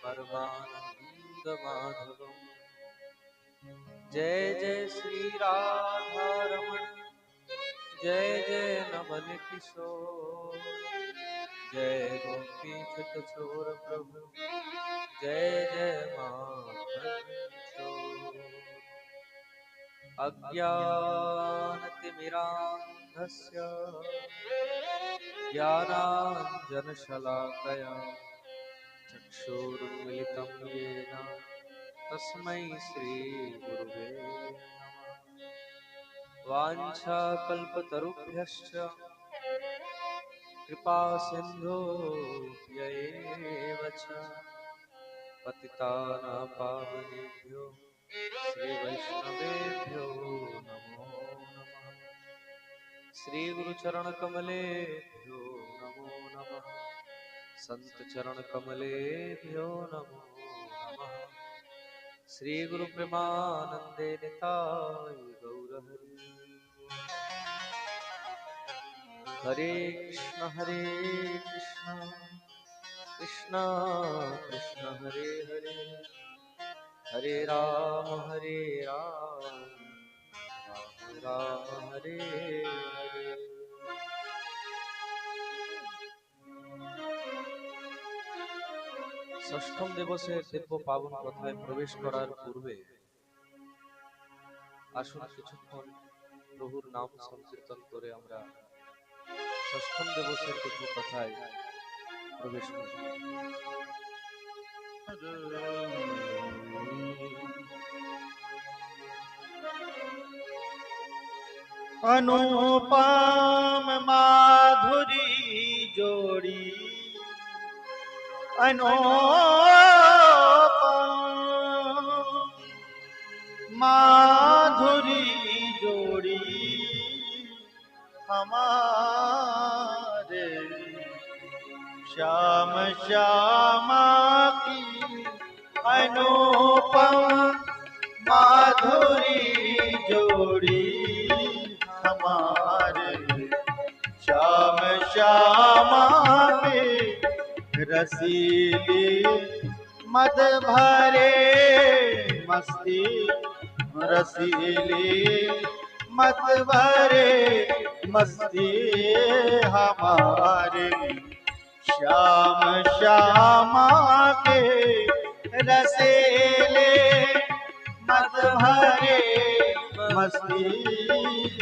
परमानंद माधवम। जय जय श्री राधा रमण, जय जय नवल किशोर, जय गोपी चोर प्रभु, जय जय माधव किशोर। अज्ञानतिमिरान्धस्य ज्ञानाञ्जनशलाकया चक्षुरुन्मिलितं येन तस्मै श्रीगुरुवे नमः। वाञ्छाकल्पतरुभ्यश्च कृपासिन्धुभ्यैव च पतितानां पावनेभ्यो श्रीवैष्णवेभ्यो नमो नमः। श्री गुरु चरण कमलेभ्यो नमो नमः। संत चरण कमलेभ्यो नमो नमः। श्री गुरु प्रेमानंदे निताय गौर हरे हरे कृष्ण कृष्ण कृष्ण हरे हरे, हरे राम राम राम हरे हरे। ষষ্ঠম দিবসের দিব্য পাবন কথায় প্রবেশ করার পূর্বে আসুন কিছুক্ষণ প্রভুর নাম সংকীর্তন করে আমরা ষষ্ঠম দিবসের দিব্য কথায় প্রবেশ করি। अनुपम माधुरी जोड़ी, अनुपम माधुरी जोड़ी हमारे श्याम श्यामा की अनुपम माधुरी जोड़ी हमारे श्याम श्यामा के रसीली मद भरे मस्ती, रसीली मत भरे मस्ती हमारे श्याम श्यामा के रसीले मत भरे मस्ती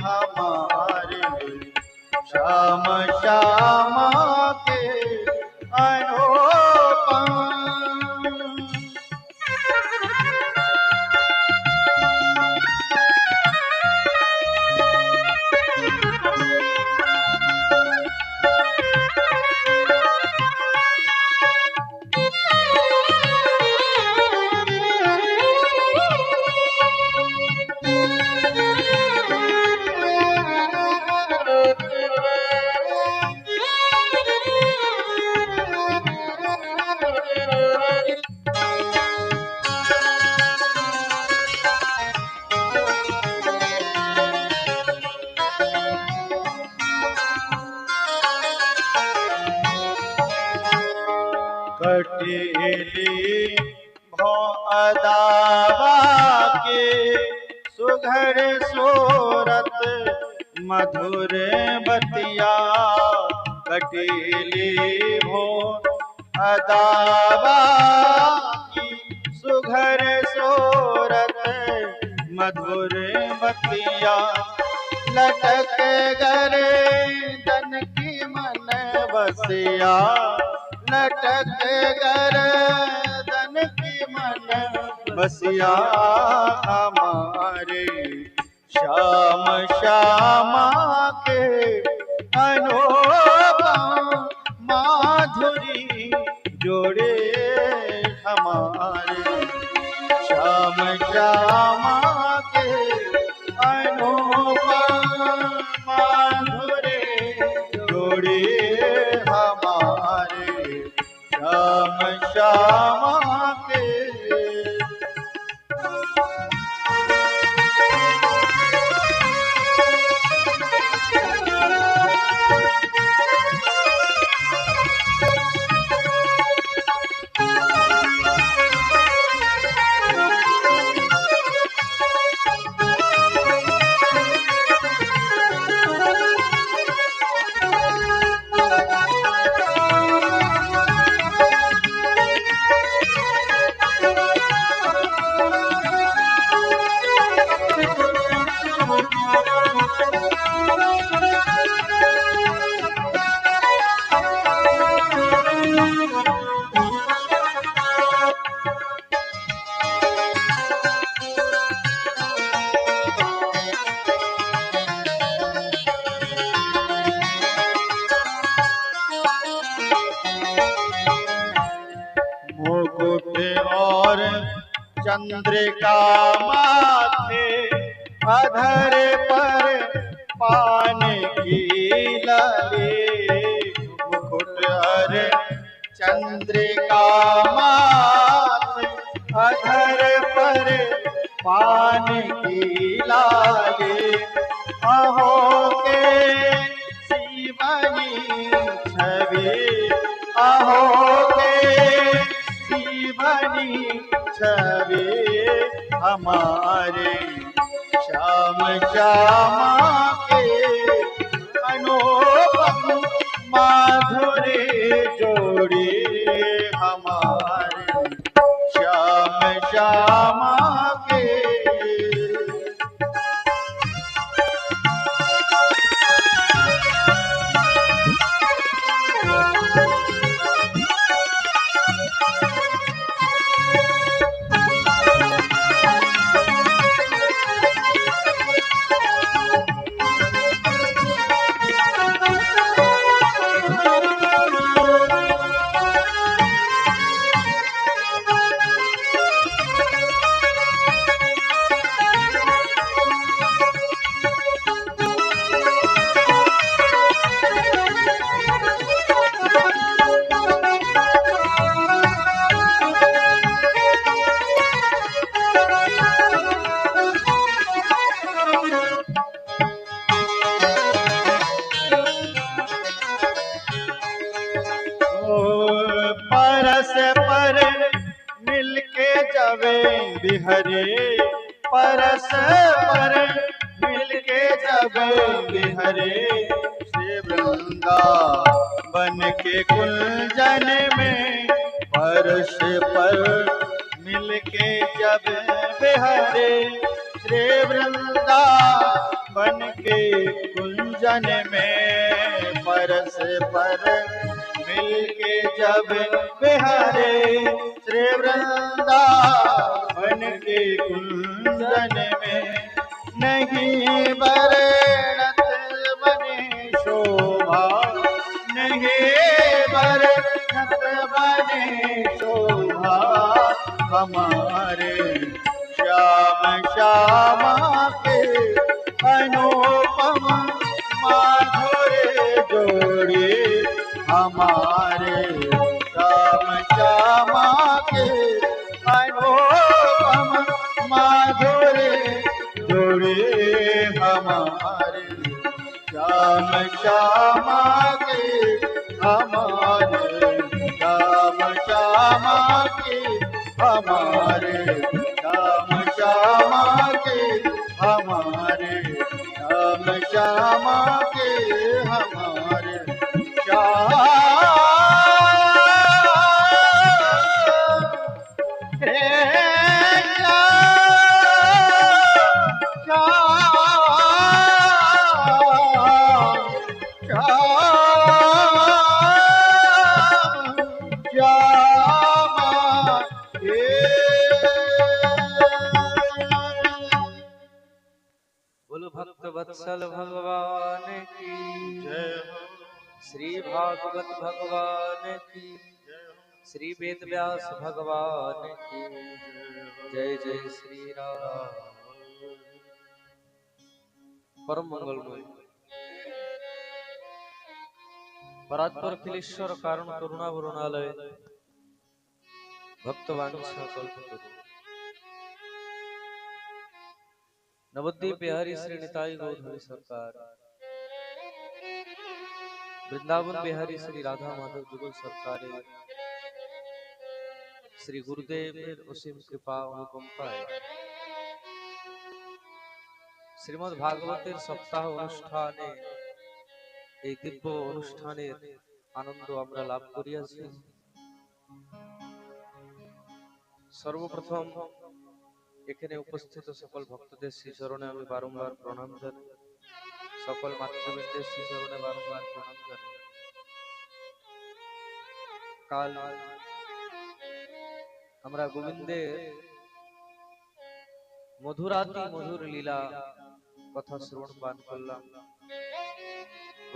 हमारे श्याम श्यामा के अनुपम। कटेली भौ अदावा के सुघर सोरत मधुर बतिया, कटेली भौ अदावा की सुघर सोरत मधुर बतिया, लटक गर्दन की मन बसिया, लटक गर्दन की मन बसिया हमारे श्याम श्यामा के अनुपम माधुरी जोड़े हमारे श्याम श्यामा के अनुपम माधुरी जोड़े हमारे श्याम श्यामा के। मुकुट और चंद्रिका माथे, अधर पर पान की लली। मुकुट और चंद्रिका माथे, अधर पर पान की लाली। अहो के शिवनी छवि, अहो के शिवनी छवि, हमारे श्याम श्यामा के अनुपम माधुर जोड़ी। हमारे श्याम श्यामा के परस पर मिलके जबे बिहरे, परस पर मिलके जबे बिहरे। श्री वृंदावन के कुंजन में परस पर मिलके जब बिहरे। श्री वृंदावन के कुंजन में परस पर मिलके जब बिहारे। श्री वृंदावन के कुंजन में नहीं बरनत बने शोभा, नहीं बरनत बने शोभा। हमारे श्याम श्यामा के अनुपम माधुर जोड़ी। हमारे श्याम श्यामा के अनुपम माधुर जोड़ी। हमारे श्याम श्यामा के, हमारे श्याम श्यामा के, हमारे श्याम श्यामा के, हमारे श्याम श्यामा के, हमारे श्याम बोलो भक्त वत्सल भगवान की जय हो, श्री भागवत भगवान की, श्री वेद व्यास भगवान की जय। जय श्री राम। परम मंगलमय परात्पर अखिलेश्वर कारण करुणा वरुणालय भक्तवांछा कल्पतरु नवद्वीप बिहारी श्री निताई गौधरी सरकार, वृंदावन बिहारी श्री राधा माधव जुगल सरकार, श्री गुरुदेव असीम कृपा अनुकंपाय श्रीमद् भागवतेर सप्ताह अनुष्ठाने এই দিব্য অনুষ্ঠানের আনন্দ আমরা লাভ করিয়াছি। সর্বপ্রথম এখানে উপস্থিত সকল ভক্তদের শ্রীচরণে আমি বারংবার প্রণাম জানাই, সকল মাতৃবৃন্দের শ্রীচরণে বারংবার প্রণাম জানাই। কাল আমরা গোবিন্দের মধুরাতি মধুর লীলা কথা শ্রবণ পান করলাম।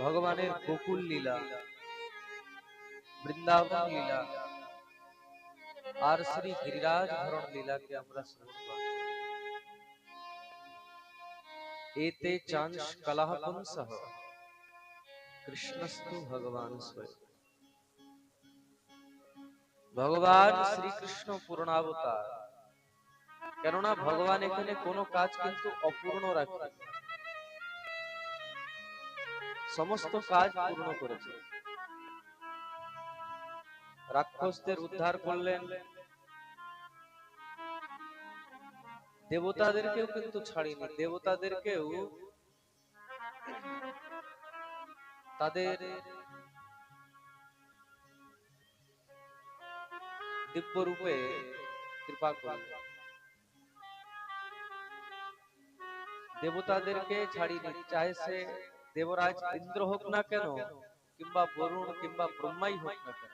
ভগবানের গোকুল লীলা, বৃন্দাবন লীলা আর শ্রী গিরিরাজ ধরণ লীলাকে আমরা শ্রবণ করব। এতে চাংশ কলহ পুংসঃ কৃষ্ণস্তু ভগবান স্বয়ং। ভগবান শ্রীকৃষ্ণ পূর্ণাবতার, কেননা ভগবান এখানে কোনো কাজ কিন্তু অপূর্ণ রাখেন, সমস্ত কাজ পূর্ণ করেছে। রাক্ষসদের উদ্ধার করলেন, দেবতাদেরকেও কিন্তু ছাড়িনি, দেবতাদেরকেও তাদের দিব্য রূপে কৃপা করলেন। দেবতাদেরকে ছাড়িনি, চাহে সে দেবরাজ ইন্দ্র হোক না কেন, কিংবা বরুণ কিংবা ব্রহ্মাই হোক না কেন,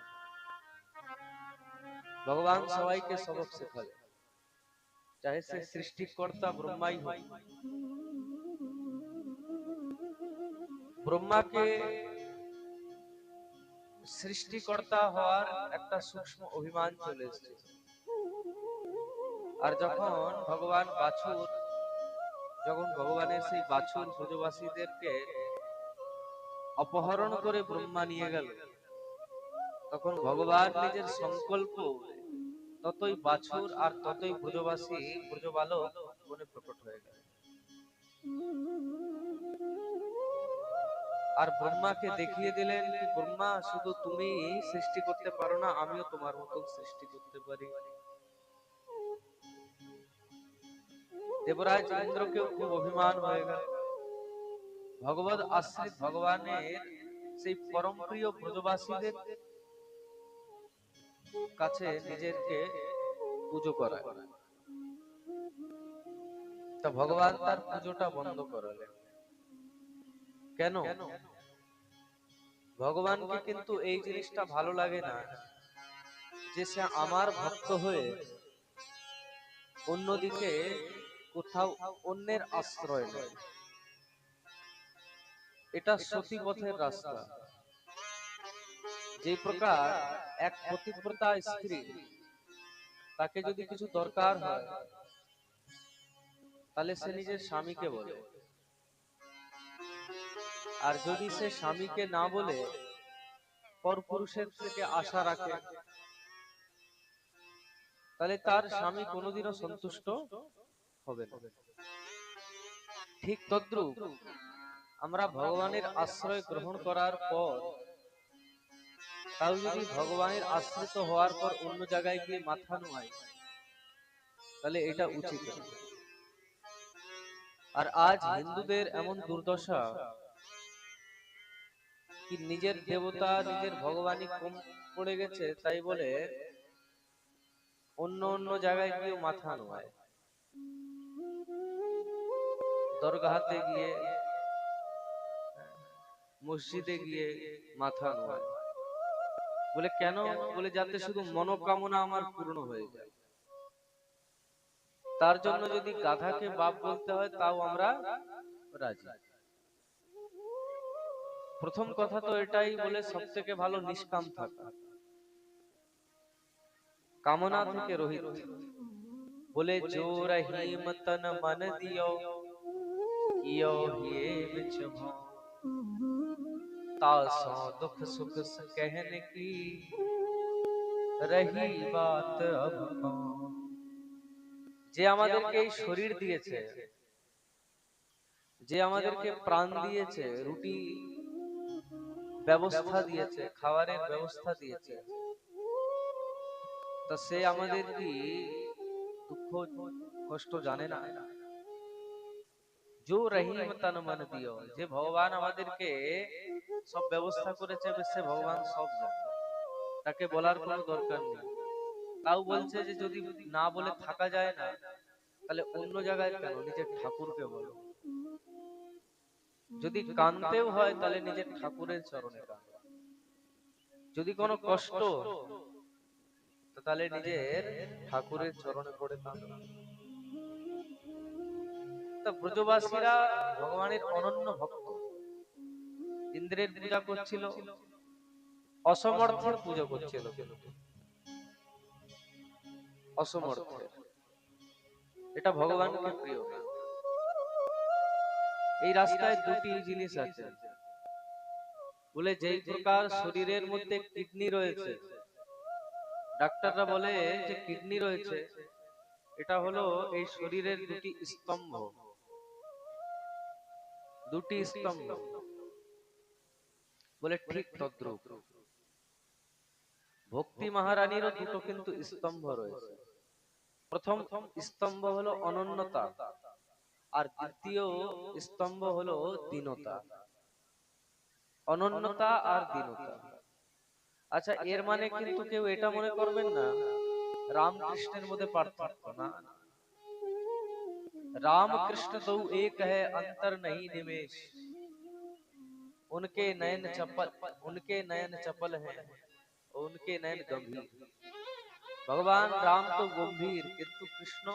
ভগবান সবাইকে সবক শেখালেন। চাহে সে সৃষ্টিকর্তা ব্রহ্মাই হোক। ব্রহ্মাকে সৃষ্টিকর্তা হওয়ার একটা সূক্ষ্ম অভিমান চলে এসেছে। আর যখন ভগবানের সেই বাছুর ব্রজবাসীদেরকে অপহরণ করে ব্রহ্মা নিয়ে গেল, তখন ভগবান নিজের সংকল্প ততই বাছুর আর ততই ব্রজবাসী ব্রজবালক মনে প্রকট হয়ে গেল। আর ব্রহ্মাকে দেখিয়ে দিলেন যে ব্রহ্মা, শুধু তুমি সৃষ্টি করতে পারো না, আমিও তোমার মতো সৃষ্টি করতে পারি। দেবরাজ ইন্দ্রকেও খুব অভিমান হয়ে গেল। ভগবত আশ্রিত ভগবানের সেই পরম প্রিয় ব্রজবাসীদের কাছে নিজেকে পুজো করায়, তা ভগবান তার পুজোটা বন্ধ করালেন। কেন? ভগবানকে কিন্তু এই জিনিসটা ভালো লাগে না যে সে আমার ভক্ত হয়ে অন্যদিকে কোথাও অন্যের আশ্রয় নেয়। এটা সতী পথের রাস্তা। যে প্রকার এক পতিব্রতা স্ত্রী, তাকে যদি কিছু দরকার হয় তাহলে সে নিজের স্বামীকে বলে, আর যদি সে স্বামীকে না বলে পরপুরুষের থেকে আশা রাখে, তাহলে তার স্বামী কোনোদিনও সন্তুষ্ট হবে না। ঠিক তদ্রূপ আমরা ভগবানের আশ্রয় গ্রহণ করার পর তাও যদি ভগবানের আশ্রিত হওয়ার পর অন্য জায়গায় গিয়ে মাথা নোয়াই, তাহলে এটা উচিত না। আর আজ হিন্দুদের এমন দুর্দশা কি নিজের দেবতা নিজের ভগবানই কম পড়ে গেছে, তাই বলে অন্য অন্য জায়গায় গিয়ে মাথা নোয়ায়। দরগাহতে গিয়ে, মসজিদে গিয়ে মাথা নোয়ায়। বলে কেন? বলে যাতে শুধু মনোকামনা আমার পূর্ণ হয়ে যায়। তার জন্য যদি গাধাকে বাপ বলতে হয় তাও আমরা রাজি। প্রথম কথা তো এটাই বলে সব থেকে ভালো নিষ্কাম থাকা, কামনা থেকে রহিত। বলে जो रहीम तन मन दियो कियो हिये बिच भाव, तासो दुख सुख कहने की रही बात अब कौन। যে আমাদেরকে এই শরীর দিয়েছে, যে আমাদেরকে প্রাণ দিয়েছে, রুটি ব্যবস্থা দিয়েছে, খাবারের ব্যবস্থা দিয়েছে, তা সে আমাদের কি দুঃখ কষ্ট জানে না? जो रहीम तन मन दियो, যে ভগবান আমাদেরকে সব ব্যবস্থা করেছে, সে ভগবান সব জানে, তাকে বলার কোনো দরকার নেই। তাও বলছে যে যদি না বলে থাকা যায় না, তাহলে অন্য জায়গায় কেন, নিজের ঠাকুরকে বলো। যদি কাঁদতেও হয় তাহলে নিজের ঠাকুরের চরণে কাঁদো। যদি কোনো কষ্ট, তাহলে নিজের ঠাকুরের চরণে পড়ে কাঁদো। তা ব্রজবাসীরা ভগবানের অনন্য ভক্ত। ইন্দ্রের পূজা করছিল, অসমর্থের পূজা করছিল। অসমর্থের, এটা ভগবানকে প্রিয় না। এই রাস্তায় দুটি জিনিস আছে, বলে যেই প্রকার শরীরের মধ্যে কিডনি রয়েছে, ডাক্তাররা বলে যে কিডনি রয়েছে, এটা হলো এই শরীরের দুটি স্তম্ভ, দুটি স্তম্ভ, বলে ঠিক তদ্রূপ ভক্তি মহারানীরও দুটো কিন্তু স্তম্ভ রয়েছে। প্রথম স্তম্ভ হলো অনন্যতা, আর দ্বিতীয় স্তম্ভ হলো দীনতা। অনন্যতা আর দীনতা। আচ্ছা, এর মানে কিন্তু কেউ এটা মনে করবেন না রামকৃষ্ণের মধ্যে পার্থক্য না। राम कृष्ण दो एक है, अंतर नहीं निमेश। उनके नयन चपल हैं, उनके नयन गंभीर। भगवान राम तो गंभीर, किंतु कृष्ण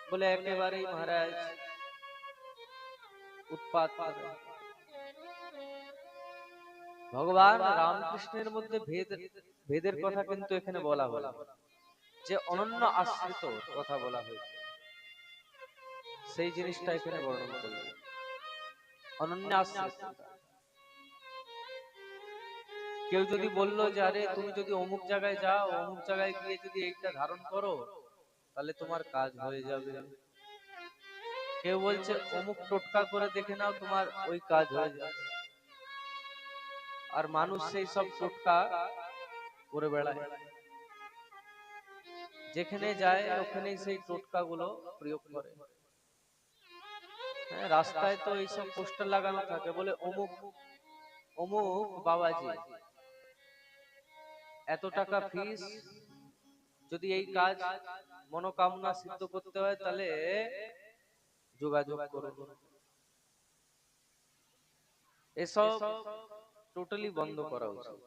बोले एकेबारे महाराज उत्पात कर रहे। ভগবান রামকৃষ্ণের মধ্যে ভেদের কথা কিন্তু এখানে বলা হলো, যে অনন্য আশ্রিত কথা বলা হয়েছে, সেই জিনিসটা এখানে বর্ণনা করলো। অনন্য আশ্রিত, কেউ যদি বললো যে আরে তুমি যদি অমুক জায়গায় যাও, অমুক জায়গায় গিয়ে যদি এইটা ধারণ করো তাহলে তোমার কাজ হয়ে যাবে। কেউ বলছে অমুক টোটকা করে দেখে নাও, তোমার ওই কাজ হয়ে যাবে। আর মানুষ সেই সব টোটকা করে বেড়ায়, যেখানে যায় ওখানেই সেই টোটকা গুলো প্রয়োগ করে। হ্যাঁ, রাস্তায় তো এইসব পোস্টার লাগানো থাকে, বলে অমুক অমুক বাবাজি এত টাকা ফিস, যদি এই কাজ মনোকামনা সিদ্ধ করতে হয় তাহলে যোগাযোগ করুন। এসব টোটালি বন্ধ করা উচিত।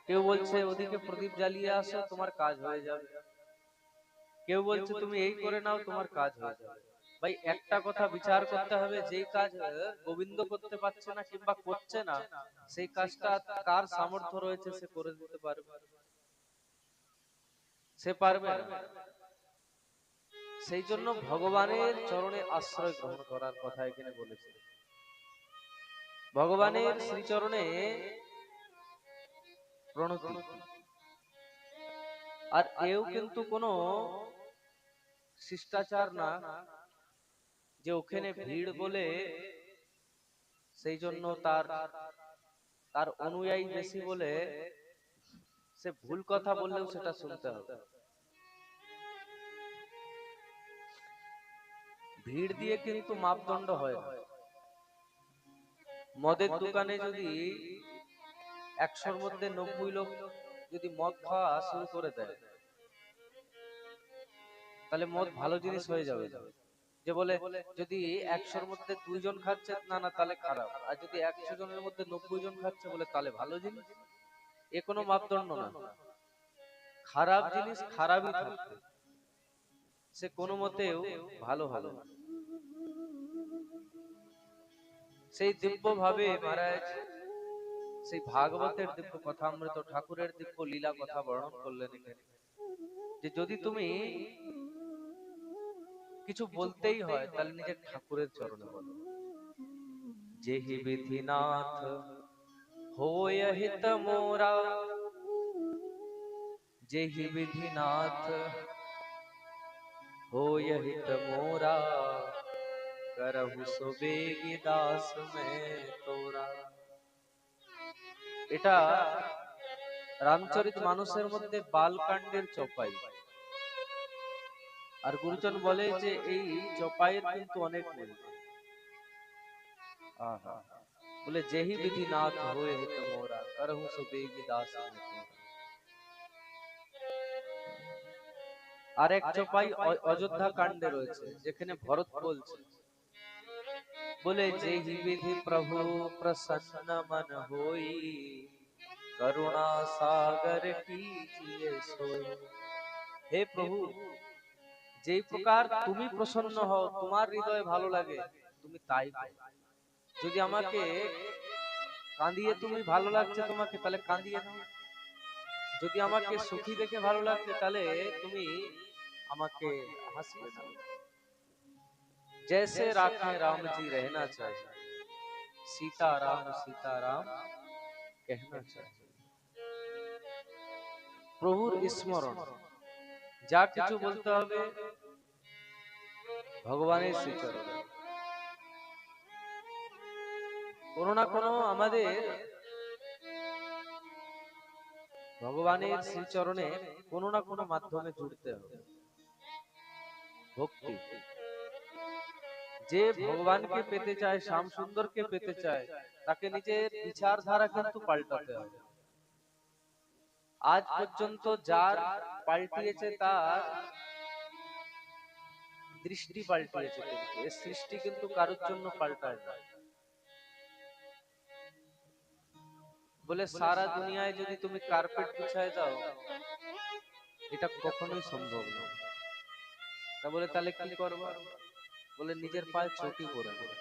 কেউ বলছে ওদিকে প্রদীপ জ্বালিয়ে আসো, তোমার কাজ হয়ে যাবে। কেউ বলছে তুমি এই করে নাও, তোমার কাজ হয়ে যাবে। ভাই, একটা কথা বিচার করতে হবে, যেই কাজ গোবিন্দ করতে পারছে না কিংবা করছে না, সেই কাজটা কার সামর্থ্য রয়েছে সে করে দিতে পারবে? সে পারবে না। সেই জন্য ভগবানের চরণে আশ্রয় গ্রহণ করার কথা এখানে বলেছে। ভগবানের শ্রীচরণে প্রণতি। আর এও কিন্তু কোনো শিষ্টাচার না যে ওখানে ভিড় বলে সেই জন্য তার অনুযায়ী বেশি বলে সে ভুল কথা বললেও সেটা শুনতে হবে। ভিড় দিয়ে কিন্তু মাপদণ্ড হয় না। মদের দোকানে যদি 100-র মধ্যে 90 লোক যদি মদ খাওয়া শুরু করে দেয়, তাহলে মদ ভালো জিনিস হয়ে যাবে। যে বলে যদি 100-র মধ্যে 2 জন খাচ্ছে, না না তাহলে খারাপ, আর যদি 100 জনের মধ্যে 90 জন খাচ্ছে বলে তাহলে ভালো জিনিস। এ কোনো মাপদণ্ড না। খারাপ জিনিস খারাপই থাকবে, সে কোনো মতেও ভালো হবে না। সেই দিব্য ভাবে মহারাজ সেই ভাগবতের দিব্য কথামৃত, ঠাকুরের দিব্য লীলা কথা বর্ণন করলেন এখানে, যে যদি তুমি কিছু বলতেই হয় তাহলে নিজের ঠাকুরের চরণে বলো। যেহি বিধিনাথ होय हित मोरा, जेहि विधिनाथ होय हित मोरा, करहु सो बेगी दास में तोरा। এটা রামচরিত মানুষের মধ্যে বালকাণ্ডের চপাই। আর গুরুজন বলে যে এই চপাইয়ের কিন্তু অনেক মূল্য। बोले जेहि विधि नाथ होए हित मोरा, करहु सो बेगी दास में तोरा। আরেক চপাই অযোধ্যা কাণ্ডে রয়েছে, যেখানে ভরত বলছে, বলে যেহি বিধি প্রভু প্রসন্ন মন होई, করুণা সাগর कीजिए सोई। হে প্রভু, যেই প্রকার তুমি প্রসন্ন হও, তোমার হৃদয়ে ভালো লাগে, তুমি তাই করো। যদি আমাকে কাঁদিয়ে তুমি ভালো লাগছে তোমাকে, তাহলে কাঁদিয়ে নাও। যদি আমাকে সুখী দেখে ভালো লাগছে, তাহলে তুমি আমাকে হাসিয়ে দাও। जैसे राखे राम जी रहना चाहिए, सीताराम कहना चाहिए। প্রভুর স্মরণ, যা কিছু বলতে হবে ভগবানের শ্রীচরণে। কোনো না কোনো আমাদের ভগবানের শ্রীচরণে কোনো না কোনো মাধ্যমে জুড়তে হবে। ভক্তি, যে ভগবানকে পেতে চায়, শ্যাম সুন্দরকে পেতে চায়, তাকে নিজের বিচারধারা কিন্তু পাল্টাতে হবে। আজ পর্যন্ত যার পাল্টিয়েছে তার দৃষ্টি পাল্টিয়েছে, কিন্তু এর সৃষ্টি কিন্তু কারোর জন্য পাল্টায় না। বলে সারা দুনিয়ায় যদি তুমি কার্পেট বিছায় দাও, এটা কখনোই সম্ভব না। তা বলে তাহলে কি করবা? বলে নিজের পায়ে চটি পরে নেবে।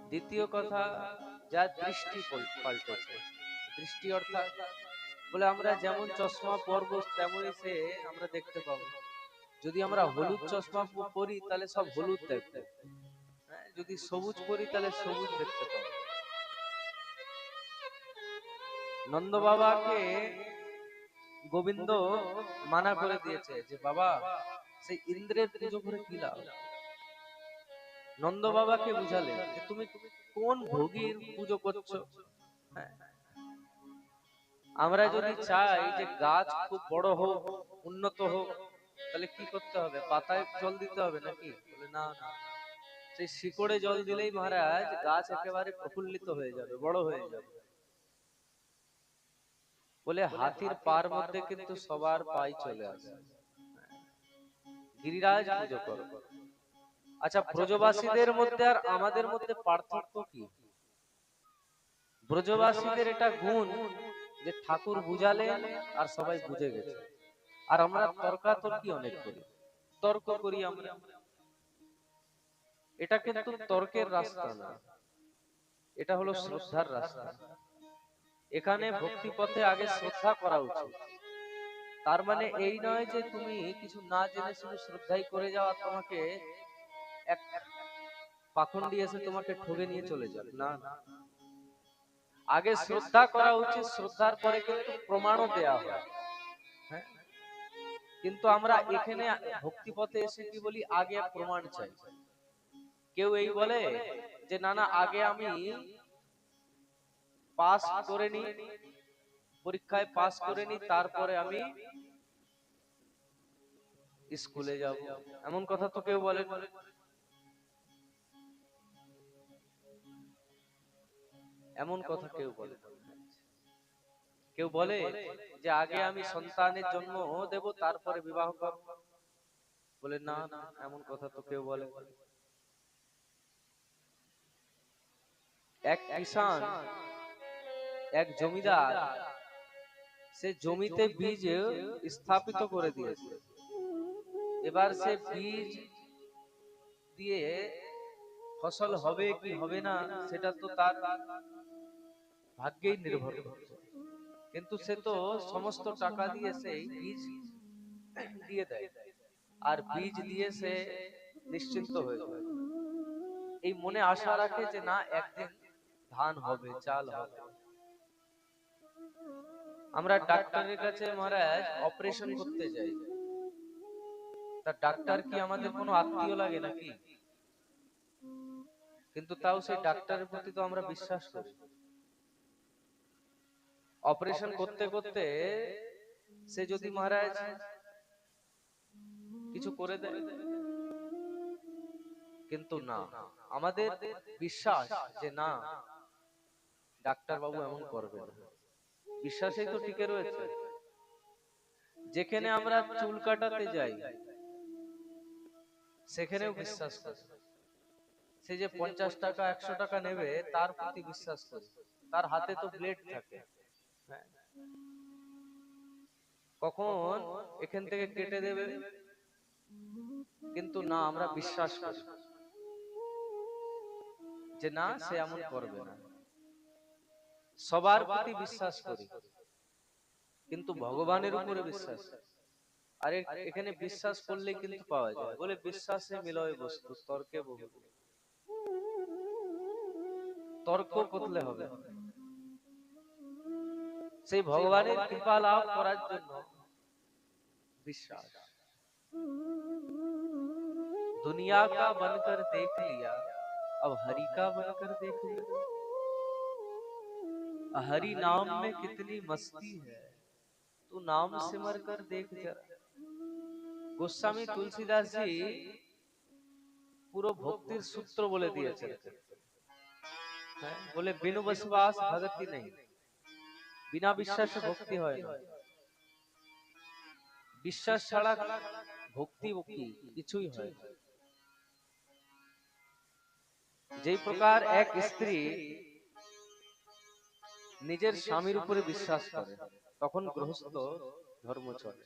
দ্বিতীয় কথা, যার দৃষ্টি পাল্টেছে। দৃষ্টি অর্থাৎ বলে আমরা যেমন চশমা পরবো তেমনই সে আমরা দেখতে পাবো। যদি আমরা হলুদ চশমা পরি তাহলে সব হলুদ দেখতে, যদি সবুজ পরি তাহলে সবুজ দেখতে পাবো। নন্দ বাবাকে গোবিন্দ মানা করে দিয়েছে যে বাবা সেই ইন্দ্রের পুজো করে কি লাভ। নন্দ বাবাকে বুঝালে যে তুমি কোন ভোগীর পুজো করছো। আমরা যদি চাই যে গাছ খুব বড় হোক, উন্নত হোক, তাহলে কি করতে হবে? পাতায় জল দিতে হবে নাকি? বলে না, সেই শিকড়ে জল দিলেই মহারাজ গাছ একেবারে প্রফুল্লিত হয়ে যাবে, বড় হয়ে যাবে। বলে হাতির পার মধ্যে কিন্তু সবার পাই চলে আসে। গিরিরাজ পুজো করো। আচ্ছা, ব্রজবাসীদের মধ্যে আর আমাদের মধ্যে পার্থক্য কি? ব্রজবাসীদের এটা গুণ যে ঠাকুর বুঝালেন আর সবাই বুঝে গেছে। আর আমরা তর্কাতর্কি অনেক করি, তর্ক করি আমরা। এটা কিন্তু তর্কের রাস্তা না, এটা হলো শ্রদ্ধার রাস্তা। এখানে ভক্তি পথে আগে শ্রদ্ধা করা উচিত। তার মানে এই নয় যে তুমি কিছু না জেনে শুনে শ্রদ্ধাই করে যাও আর তোমাকে এক পাখন্ডী এসে তোমাকে ঠগে নিয়ে চলে যাবে, না। আগে শ্রদ্ধা করা উচিত, শ্রদ্ধার পরে কিন্তু প্রমাণও দেয়া হয়। হ্যাঁ, কিন্তু আমরা এখানে ভক্তি পথে এসে কি বলি? আগে প্রমাণ চাই। কেউ এই বলে যে না না, আগে আমি পাস করে নি, পরীক্ষায় পাস করে নি, তারপরে আমি স্কুলে যাব। এমন কথা তো কেউ বলে। এমন কথা কেউ বলে। কেউ বলে যে আগে আমি সন্তানের জন্ম দেব, তারপরে বিবাহ করব। বলে না না, এমন কথা তো কেউ বলে। এক কিষান, এক জমিদার, সে জমিতে বীজ স্থাপিত করে দিয়েছে। এবার সে বীজ দিয়ে ফসল হবে কি হবে না সেটা তো তার ভাগ্যেই নির্ভর করছে। কিন্তু সে তো সমস্ত টাকা দিয়ে সেই বীজ দিয়ে দেয়, আর বীজ দিয়ে সে নিশ্চিন্ত হয়ে যায়। এই মনে আশা রাখে যে না, একদিন ধান হবে, চাল হবে। আমরা ডাক্তারের কাছে মহারাজ অপারেশন করতে যাই, তা ডাক্তার কি আমাদের কোনো আত্মীয় লাগে নাকি? কিন্তু তাও সেই ডাক্তারের প্রতি তো আমরা বিশ্বাস করি। অপারেশন করতে করতে সে যদি মহারাজ কিছু করে দেয়, কিন্তু না, আমাদের বিশ্বাস যে না, ডাক্তার বাবু এমন করবে না। বিশ্বাসেই তো টিকে রয়েছে। যেখানে আমরা চুল কাটাতে যাই সেখানেও বিশ্বাস করি। সে যে 50 টাকা 100 টাকা নেবে তার প্রতি বিশ্বাস করি। তার হাতে তো ব্লেড থাকে, কখন এখান থেকে কেটে দেবে, কিন্তু না, আমরা বিশ্বাস করি। যে না সে এমন করবে না, সবার প্রতি বিশ্বাস করি, কিন্তু ভগবানের উপরে বিশ্বাস। আর এখানে বিশ্বাস করলে কিন্তু পাওয়া যায়, বলে বিশ্বাসে মিলয় বস্তু তর্কে বহু, তর্ক করলে হবে। সেই ভগবানের কৃপা লাভ করার জন্য বিশ্বাস। दुनिया का बनकर देख लिया, अब हरि का बनकर देख लिया। हरि नाम में कितनी मस्ती है, तू नाम सिमर कर देख जरा। গোস্বামী তুলসীদাস জি পুরো ভক্তির সূত্র বলে দিয়েছেন, বলে বিনু বসবাস ভগতি নেই, বিনা বিশ্বাসে ভক্তি হয় না। বিশ্বাস ছাড়া ভক্তি কিছুই হয় না। যে প্রকার এক স্ত্রী নিজের স্বামীর উপরে বিশ্বাস করে, তখন গৃহস্থ ধর্ম চলে।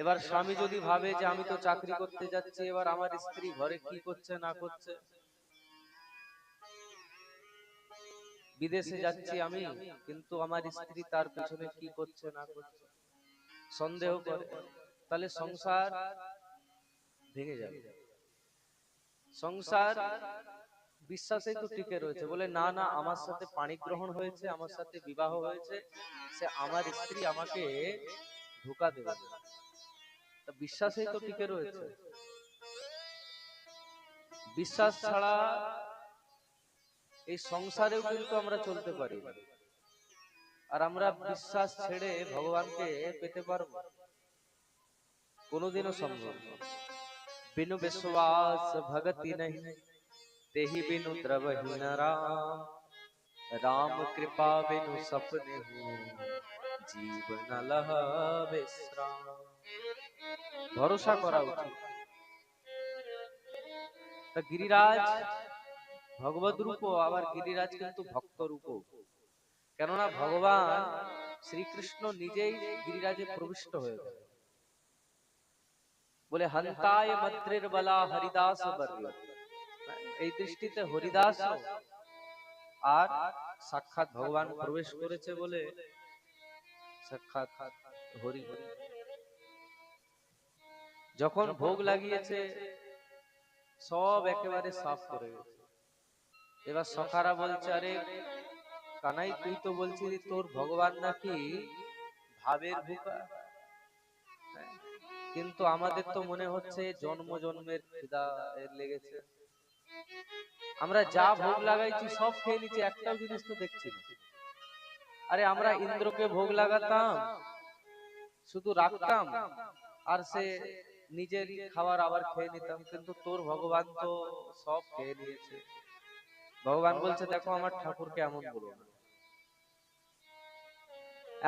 এবার স্বামী যদি ভাবে যে আমি তো চাকরি করতে যাচ্ছি, এবার আমার স্ত্রী ঘরে কি করছে না করছে, বিদেশে যাচ্ছি আমি, কিন্তু আমার স্ত্রী তার পিছনে কি করছে না করছে সন্দেহ করে, তাহলে সংসার ভেঙে যাবে। সংসার বিশ্বাসেই তো টিকে রয়েছে, বলে না না আমার সাথে পাণি গ্রহণ হয়েছে, আমার সাথে বিবাহ হয়েছে, সে আমার স্ত্রী আমাকে ধোঁকা দেবে, বিশ্বাসেই তো টিকে রয়েছে। বিশ্বাস ছাড়া এই সংসারেও কিন্তু আমরা চলতে পারি, আর আমরা বিশ্বাস ছেড়ে ভগবানকে পেতে পারবো কোনোদিনও সম্ভব নয়। बिनु विश्वास भगति नहीं, तेहि बिनु द्रवहि न राम, राम कृपा बिनु सपने हो, जीवन लह विश्राम। ভরসা করা উচিত। তা গিরিরাজ ভগবত রূপ, আবার গিরিরাজ কিন্তু ভক্ত রূপ, কেননা ভগবান শ্রীকৃষ্ণ নিজেই গিরিরাজে প্রবিষ্ট হয়ে গেল। বলে হন্তায় মদ্রের বলা হরিদাস বর্য, এই দৃষ্টিতে হরিদাস আর সাক্ষাৎ ভগবান প্রবেশ করেছে বলে সাক্ষাৎ হরি। যখন ভোগ লাগিয়েছে সব একেবারে সাফ করে গেছে। এবার সখারা বলছে, আরে কানাই তুই তো বলছিলি তোর ভগবান নাকি ভাবের ভুকা, কিন্তু আমাদের তো মনে হচ্ছে জন্ম জন্মের খিদা এর লেগেছে, আমরা যা ভোগ লাগাইছি সব খেয়ে নিচ্ছি, একটাও জিনিস তো দেখছি না। আরে আমরা ইন্দ্রকে ভোগ লাগাতাম, শুধু রাখতাম আর সে নিজের খাবার আবার খেয়ে নিতাম, কিন্তু তোর ভগবান তো সব খেয়ে নিয়েছে। ভগবান বলছে দেখো আমার ঠাকুরকে এমন বলো না,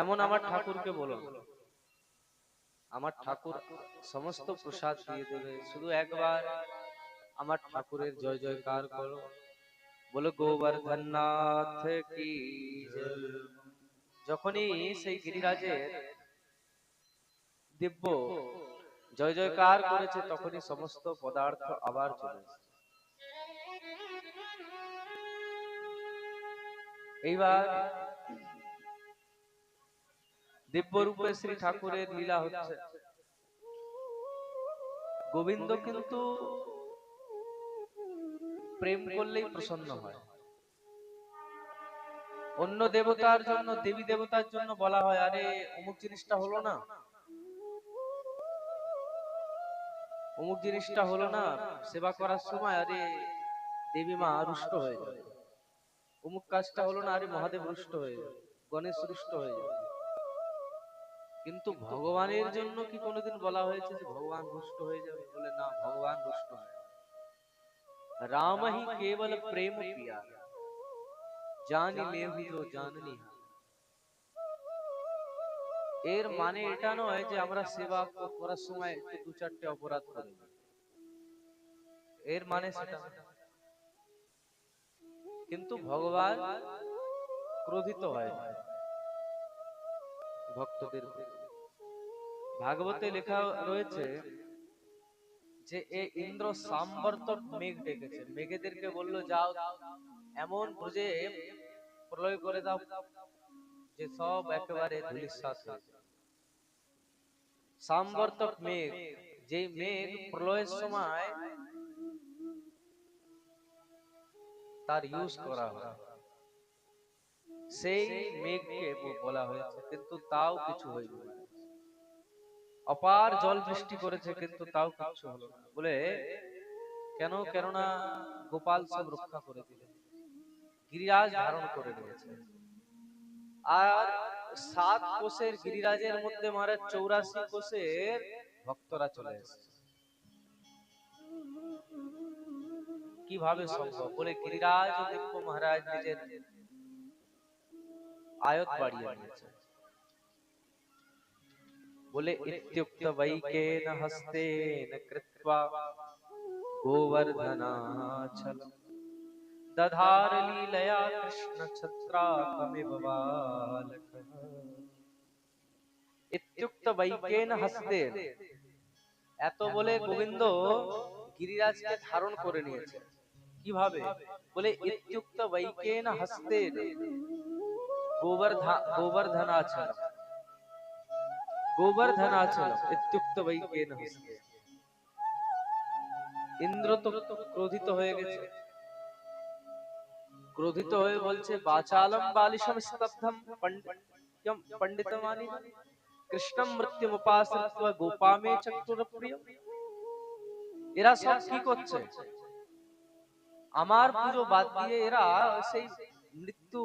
এমন আমার ঠাকুরকে বলো না, আমার ঠাকুর সমস্ত প্রসাদ দিয়ে দেবে, শুধু একবার আমার ঠাকুরের জয় জয়কার করো, বলে গোবর্ধন নাথ কি জয়। যখনই সেই গিরিরাজের দিব্য জয় জয়কার করেছে, তখনই সমস্ত পদার্থ আবার চলে এসেছে। এইবার দিব্য রূপে শ্রী ঠাকুরের লীলা হচ্ছে। গোবিন্দ কিন্তু প্রেম করলেই প্রসন্ন হয়। অন্য দেবতার জন্য, দেবী দেবতার জন্য বলা হয় আরে অমুক জিনিসটা হলো না, অমুক জিনিসটা হলো না, সেবা করার সময় আরে দেবী মা রুষ্ট হয়ে যায়, অমুক কাজটা হলো না, আরে মহাদেব রুষ্ট হয়ে যায়, গণেশ রুষ্ট হয়ে যায়। কিন্তু ভগবানের জন্য কি কোনোদিন বলা হয়েছে যে ভগবান রুষ্ট হয়ে যাবে? বলে না, ভগবান রুষ্ট হয় না। রাম হি কেবল প্রেম পিয়া, জানি লেহু যো জাননি। এর মানে এটা নয় যে আমরা সেবা করার সময় একটু দু চারটে অপরাধ করি, এর মানে সেটা। কিন্তু ভগবান ক্রোধিত হয় ভক্তদের। ভাগবতে লেখা রয়েছে যে এ ইন্দ্র সাম্বর্তক মেঘ ডেকেছে, মেঘেদেরকে বললো যাও এমন ব্রজে প্রলয় করে দাও যে সব একেবারে ধূলিসাৎ হয়ে যায়। সাম্বর্তক মেঘ, যে মেঘ প্রলয়ের সময় তার ইউজ করা হয়, সেই মেঘকে বলা হয়েছে, কিন্তু তাও কিছু হয়নি। অপার জল বৃষ্টি করেছে কিন্তু তাও কিছু হলো না। বলে কেন? কেননা গোপাল সব রক্ষা করে দিলেন, গিরিরাজ ধারণ করে নিয়েছে। আর 7 কোষের গিরিরাজের মধ্যে মারে 84 কোষের ভক্তরা চলে এসেছে। কিভাবে সম্ভব? বলে গিরিরাজ দেব মহারাজ নিজের আয়ত বাড়িয়ে নিয়েছে। बोले इत्युक्त वैकेन हस्तेन कृत्वा गोवर्धनाचल दधार लीलया कृष्ण छत्राकमिव बालकः। इत्युक्त वैकेन हस्तेन, এত বলে গোবিন্দ গিরিরাজকে ধারণ করে নিয়েছে। কিভাবে? বলে ইত্युक्त वैकेन हस्तेन गोवर्धनाचल गोवर्धनाचल इत्युक्त वैकेन हस्ते। ইন্দ্র তো ক্রোধিত হয়ে গেছে, ক্রোধিত হয়ে বলছে বাচালম বালিশম স্তব্ধম পণ্ডিতমানি কৃষ্ণম মৃত্যুমুপাশ্রিত্য গোপামে চক্র প্রিয়। এরা সব কি করছে? আমার পুজো বাদ দিয়ে এরা সেই মৃত্যু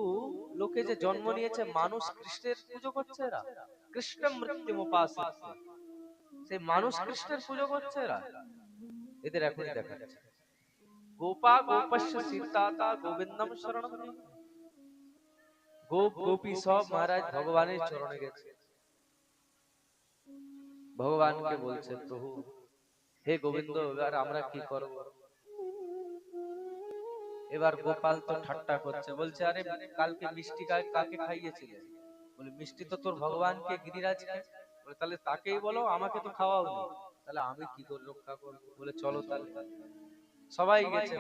লোকে যে জন্ম নিয়েছে মানুষ কৃষ্ণের পুজো করছে। এরা কৃষ্ণ মৃত্যুমুপাশ্রিত্য, সেই মানুষ কৃষ্ণের পুজো করছে এরা। এদের এখনই দেখা যাচ্ছে গোপা গোপস্য সীতাতা গোবিন্দম শরণম। গোপ গোপী সব মহারাজ ভগবানের চরণে গেছে, ভগবানকে বলছে প্রভু হে গোবিন্দ এবার আমরা কি করব? এবার গোপাল তো ঠাট্টা করছে, বলছে আরে কালকে মিষ্টি কাকে খাইয়েছিলে? বলে মিষ্টি তো তোর ভগবানকে, গিরিরাজকে। বলে তাহলে তাকেই বলো, আমাকে তো খাওয়াওনি, তাহলে আমি কি করে রক্ষা করবো? বলে চলো তাহলে। সবাই গেছে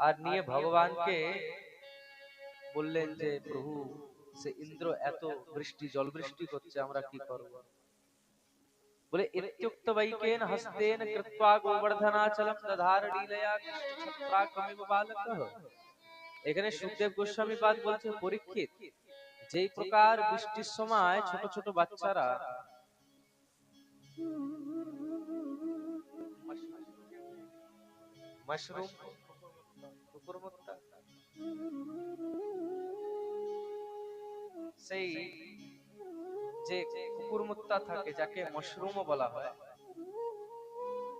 আর নিয়ে ভগবানকে বললেন যে প্রভু সে ইন্দ্র এত বৃষ্টি জল বৃষ্টি করছে, আমরা কি করব? বলে ইত্युक्त वैकेन हस्तेन कृत्वा गोवर्धनाचलम दधार लीलया छत्राकमिव बालकः। এখানে সুখদেব গোস্বামী পাদ বলছে পরীক্ষিত, যেই প্রকার বৃষ্টির সময় ছোট ছোট বাচ্চারা মাশরুম কুকুরমুত্তা, সেই যে কুকুরমুত্তা থাকে যাকে মাশরুমও বলা হয়,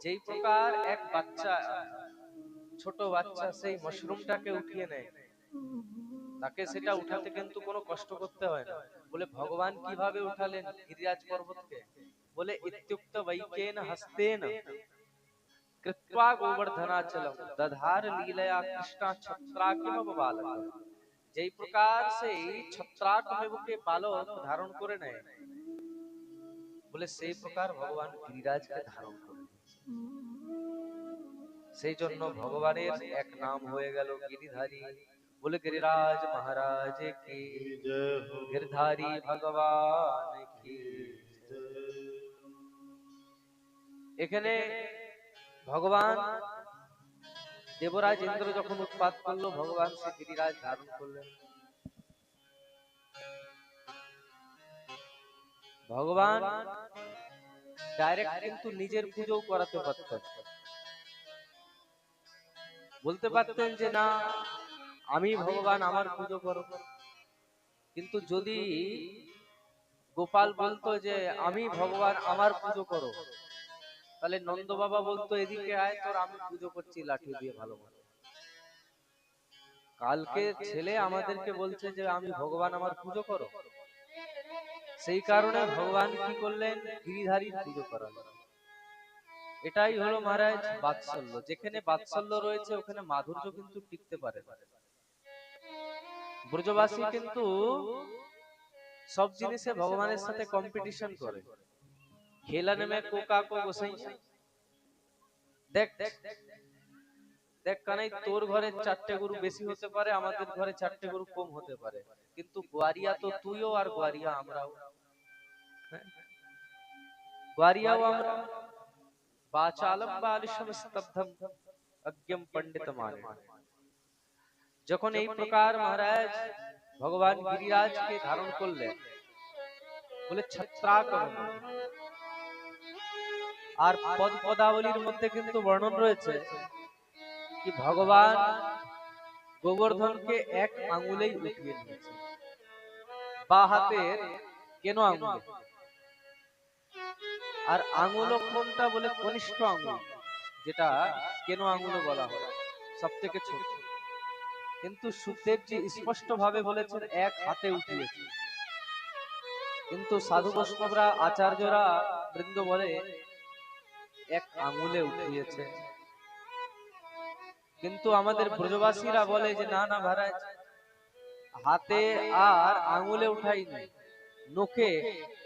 যেই প্রকার এক বাচ্চা ছোট বাচ্চা সেই মাশরুমটাকে উঠিয়ে নেয়, তাকে সেটা উঠাতে কিন্তু কোনো কষ্ট করতে হয় না। বলে ভগবান কিভাবে উঠালেন গিরিরাজ পর্বতকে? বলে ইত্युक्त वैकेन हस्तेन कृत्वा गोवर्धनाचलम दधार लीलया कृष्ण छत्राकमिव बालकः। যেই প্রকার সেই ছত্রাকমিবকে বালক ধারণ করে নেয়, বলে সেই প্রকার ভগবান গিরিরাজকে ধারণ করে। সেই জন্য ভগবানের এক নাম হয়ে গেল গিরিধারী। বলে গিরিরাজ মহারাজ কি, গিরধারী ভগবান কি। এখানে ভগবান দেবরাজ ইন্দ্র যখন উৎপাত করলো, ভগবান সে গিরিরাজ ধারণ করলেন। ভগবান ডাইরেক্ট কিন্তু নিজের পুজো করাতে পারতেন, বলতে পারতেন যে না আমি ভগবান আমার পুজো করো। কিন্তু যদি গোপাল বলতো যে আমি ভগবান আমার পুজো করো, তাহলে নন্দ বাবা বলতো এদিকে আয় তোর আমি পুজো করছি লাঠি দিয়ে ভালো মতো। কালকে ছেলে আমাদেরকে বলছে যে আমি ভগবান আমার পুজো করো, সেই কারণে ভগবান কি করলেন গিরিধারীর পুজো করালেন। এটাই হলো মহারাজ বাৎসল্য। যেখানে বাৎসল্য রয়েছে ওখানে মাধুর্য কিন্তু টিকতে পারে না। ব্রজবাসী কিন্তু সব জিনিসে ভগবানের সাথে কম্পিটিশন করে। খেলানে মে কোকা কো গোসাইয়া, দেখ দেখ কানাই, তোর ঘরে 4টে গরু বেশি হতে পারে, আমাদের ঘরে 4টে গরু কম হতে পারে, কিন্তু গোয়ারিয়া তো তুইও আর গোয়ারিয়া আমরাও। হ্যাঁ? গোয়ারিয়াও আমরা। বাচালম বালিশম স্তব্ধম অজ্ঞম पंडित माने। যখন এই প্রকার মহারাজ ভগবান গিরিরাজকে ধারণ করলেন, বলে ছত্রাকরণ। আর পদ পদাবলীর মধ্যে কিন্তু বর্ণন রয়েছে কি ভগবান গোবর্ধনকে এক আঙুলেই উঠিয়ে নিয়েছে, বা হাতের কেন আঙুলে। আর আঙুল কোনটা বলে কনিষ্ঠ আঙুল, যেটা কেন আঙুল বলা হয়, সব থেকে ছোট। কিন্তু সুখদেবজি স্পষ্ট ভাবে বলেছেন এক হাতে উঠিয়েছে, কিন্তু সাধু বৈষ্ণবরা আচার্যরা বৃন্দ বলে এক আঙুলে উঠিয়েছে। কিন্তু আমাদের ব্রজবাসীরা বলে যে না না মহারাজ, হাতে আর আঙুলে উঠাইনি, নখে,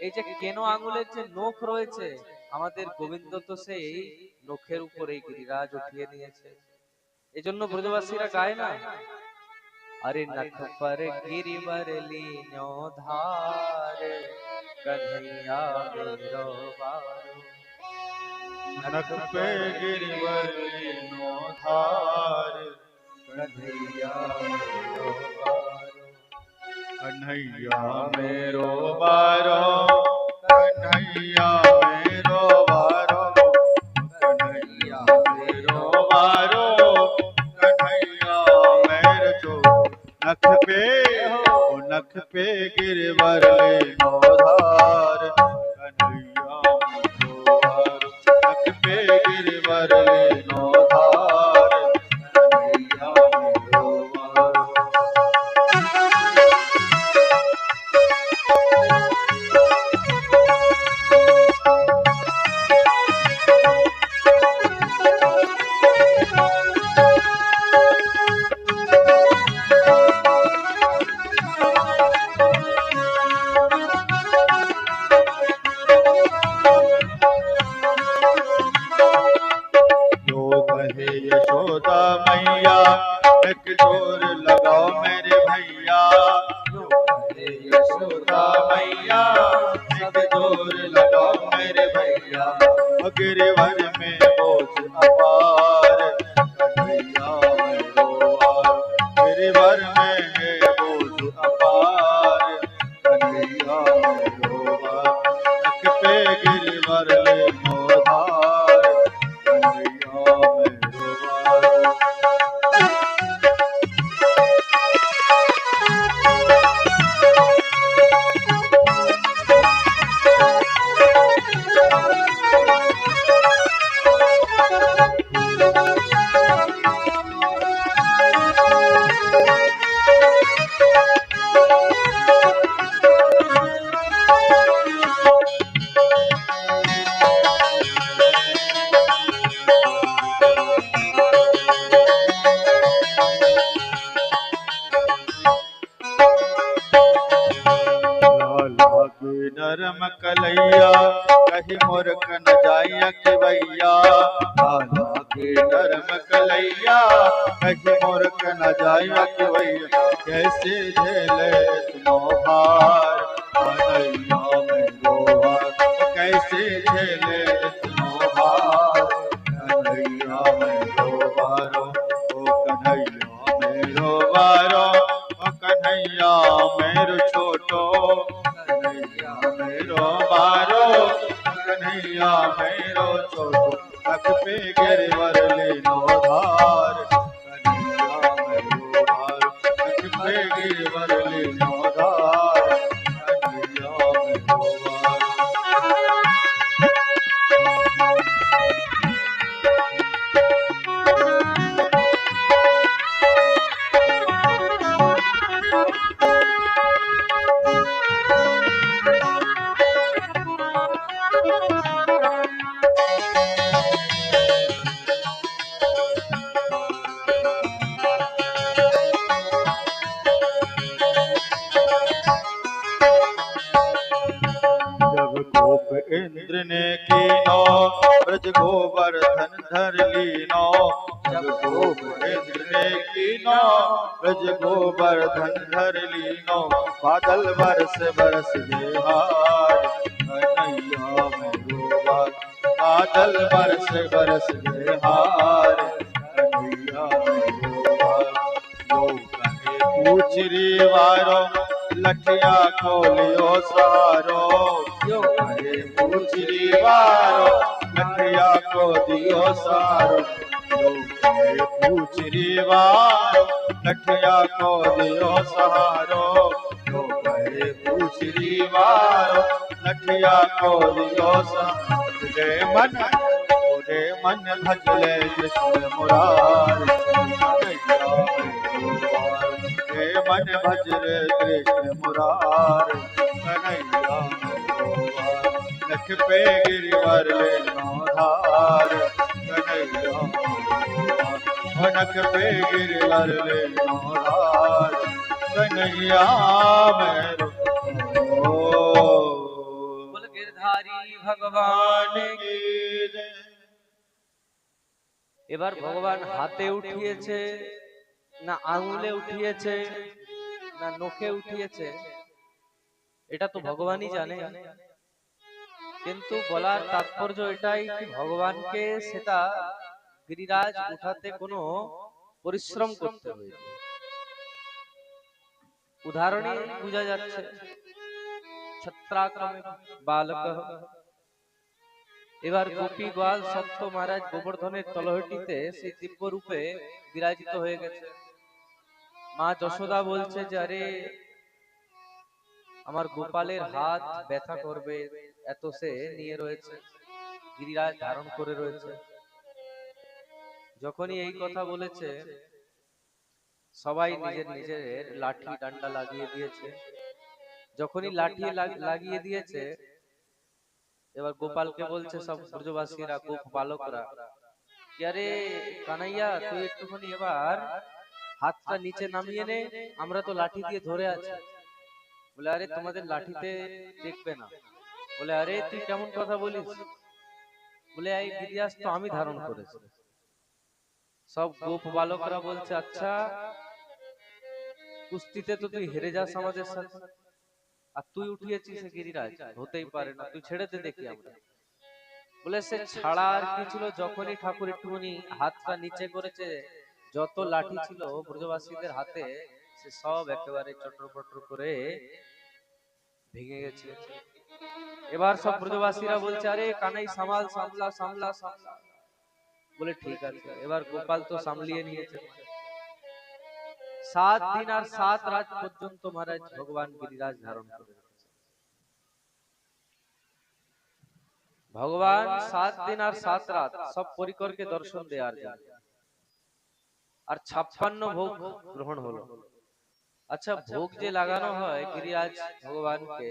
এই যে কেন আঙুলের যে নখ রয়েছে, আমাদের গোবিন্দ তো সেই নখের উপরে গিরিরাজ উঠিয়ে নিয়েছে। এই জন্য ব্রজবাসীরা গায় না, अरे नख पर गिरिवर लीन्यो धार, कन्हैया मेरो बारो। नख पे गिरवर लीनो धार, कन्हैया मेरो बारो। कन्हैया मेरो बारो, कन्हैया मेरो बारो, कन्हैया मेरो बारो, कन्हैया मेरो चो। नख पे ओ नख पे गिरवर लीनो धार, कन्हैया मेरो बारो। नख पे गिरवर लीनो धार, कन्हैया मेरो बारो। जो कहे यशोदा मैया, एक जोर लगाओ मेरे भैया। जो कहे यशोदा मैया, एक जोर लगाओ मेरे भैया। गिरिवर में बोझ अपार, कन्हैया मेरो बार। गिरिवर में है बोझ अपार, कन्हैया मेरो बार। नख पे गिरिवर लीनो धार, कन्हैया मेरो बार। लाला की नरम कलैया, कहीं मूर्ख न जाइया खिवैया। लाला की नरम कलैया, कहीं मूर्ख न जाइया खिवैया। कैसे झेले तुमो भार, कन्हैया मेरो बार। कैसे झेले तुमो भार, कन्हैया मेरो बारो। ओ कन्हैया मेरो बारो, ओ कन्हैया मेरो छोटो। कन्हैया मेरो बारो, कन्हैया मेरो छोटो। नख पे गिरवर लीनो धार, कन्हैया मेरो बारो। नख पे गिरवर लीनो धार, कन्हैया मेरो बारो। गोवर्धन धर लीनो बादल बरस बरस हार कन्हैया मेरुआ बादल बरस बरस हार कन्हैया मेरुआ यो कहे पूछरी वारो लठिया को लियो सहारो यो कहे पूछरी वारो लठिया को दियो सहारो यो कहे पूछरी वारो लठिया को दियो सहारो यो कहे पूछरी वारो लठिया को दियो सहारो मन भजले कृष्ण मुरारी हे मन भजरे कृष्ण मुरारी कन्हैया लख पे गिरिवर ले धार कन्हैया नख पे गिरिवर ले धार कन्हैया मेरो बोल गिरधारी भगवान की। এবার ভগবান হাতে উঠিয়েছে না আঙুলে উঠিয়েছে না নখে উঠিয়েছে এটা তো ভগবানই জানে, কিন্তু বলার তাৎপর্য এটাই কি ভগবানকে সেটা গিরিরাজ উঠাতে কোনো পরিশ্রম করতে হয়েছে। উদাহরণে বোঝা যাচ্ছে ছত্রাক্রমে বালক। এবার গোপী গোয়াল সত্য মহারাজ গোবর্ধনের তলহটিতে সেই দিব্য রূপে বিরাজিত হয়ে গেছে। মা যশোদা বলছে যে আরে আমার গোপালের হাত ব্যথা করবে, এত সে নিয়ে রয়েছে, গিরিরাজ ধারণ করে রয়েছে। যখনই এই কথা বলেছে সবাই নিজের নিজের লাঠি ডান্ডা লাগিয়ে দিয়েছে। যখনই লাঠি লাগিয়ে দিয়েছে এবার গোপালকে বলছে সব ব্রজবাসীরা, গোপ বালকরা, আরে কানাইয়া তুই একটুখানি এবার হাতটা নিচে নামিয়ে নে, আমরা তো লাঠি দিয়ে ধরে আছি। বলে আরে তোমাদের লাঠিতে দেখবে না। বলে আরে তুই কেমন কথা বলিস? বলে এই গিরিরাজ তো আমি ধারণ করেছি। সব গোপ বালকরা বলছে আচ্ছা কুস্তিতে তো তুই হেরে যাস আমাদের সাথে, আর তুই উঠিয়েছিস গিরিরাজ, হতেই পারে না, তুই ছেড়ে দে দেখি আমরা। বলে সে ছাড়া আর কি ছিল, যখনই ঠাকুর একটুখানি হাতটা নিচে করেছে যত লাঠি ছিল ব্রজবাসীদের হাতে সে সব একেবারে চট্টর করে ভেঙে গেছে। এবার সব ব্রজবাসীরা বলছে আরে কানাই সামাল, সামলা সামলা সামলা। বলে ঠিক আছে। এবার গোপাল তো সামলিয়ে নিয়েছে। 7 দিন আর 7 রাত পর্যন্ত মহারাজ ভগবান গিরিরাজ ধারণ করে রেখেছে। ভগবান 7 দিন আর 7 রাত সব পরিকরকে দর্শন দেওয়ার জন্য, আর 56 ভোগ গ্রহণ হলো। আচ্ছা ভোগ যে লাগানো হয় গিরিরাজ ভগবানকে,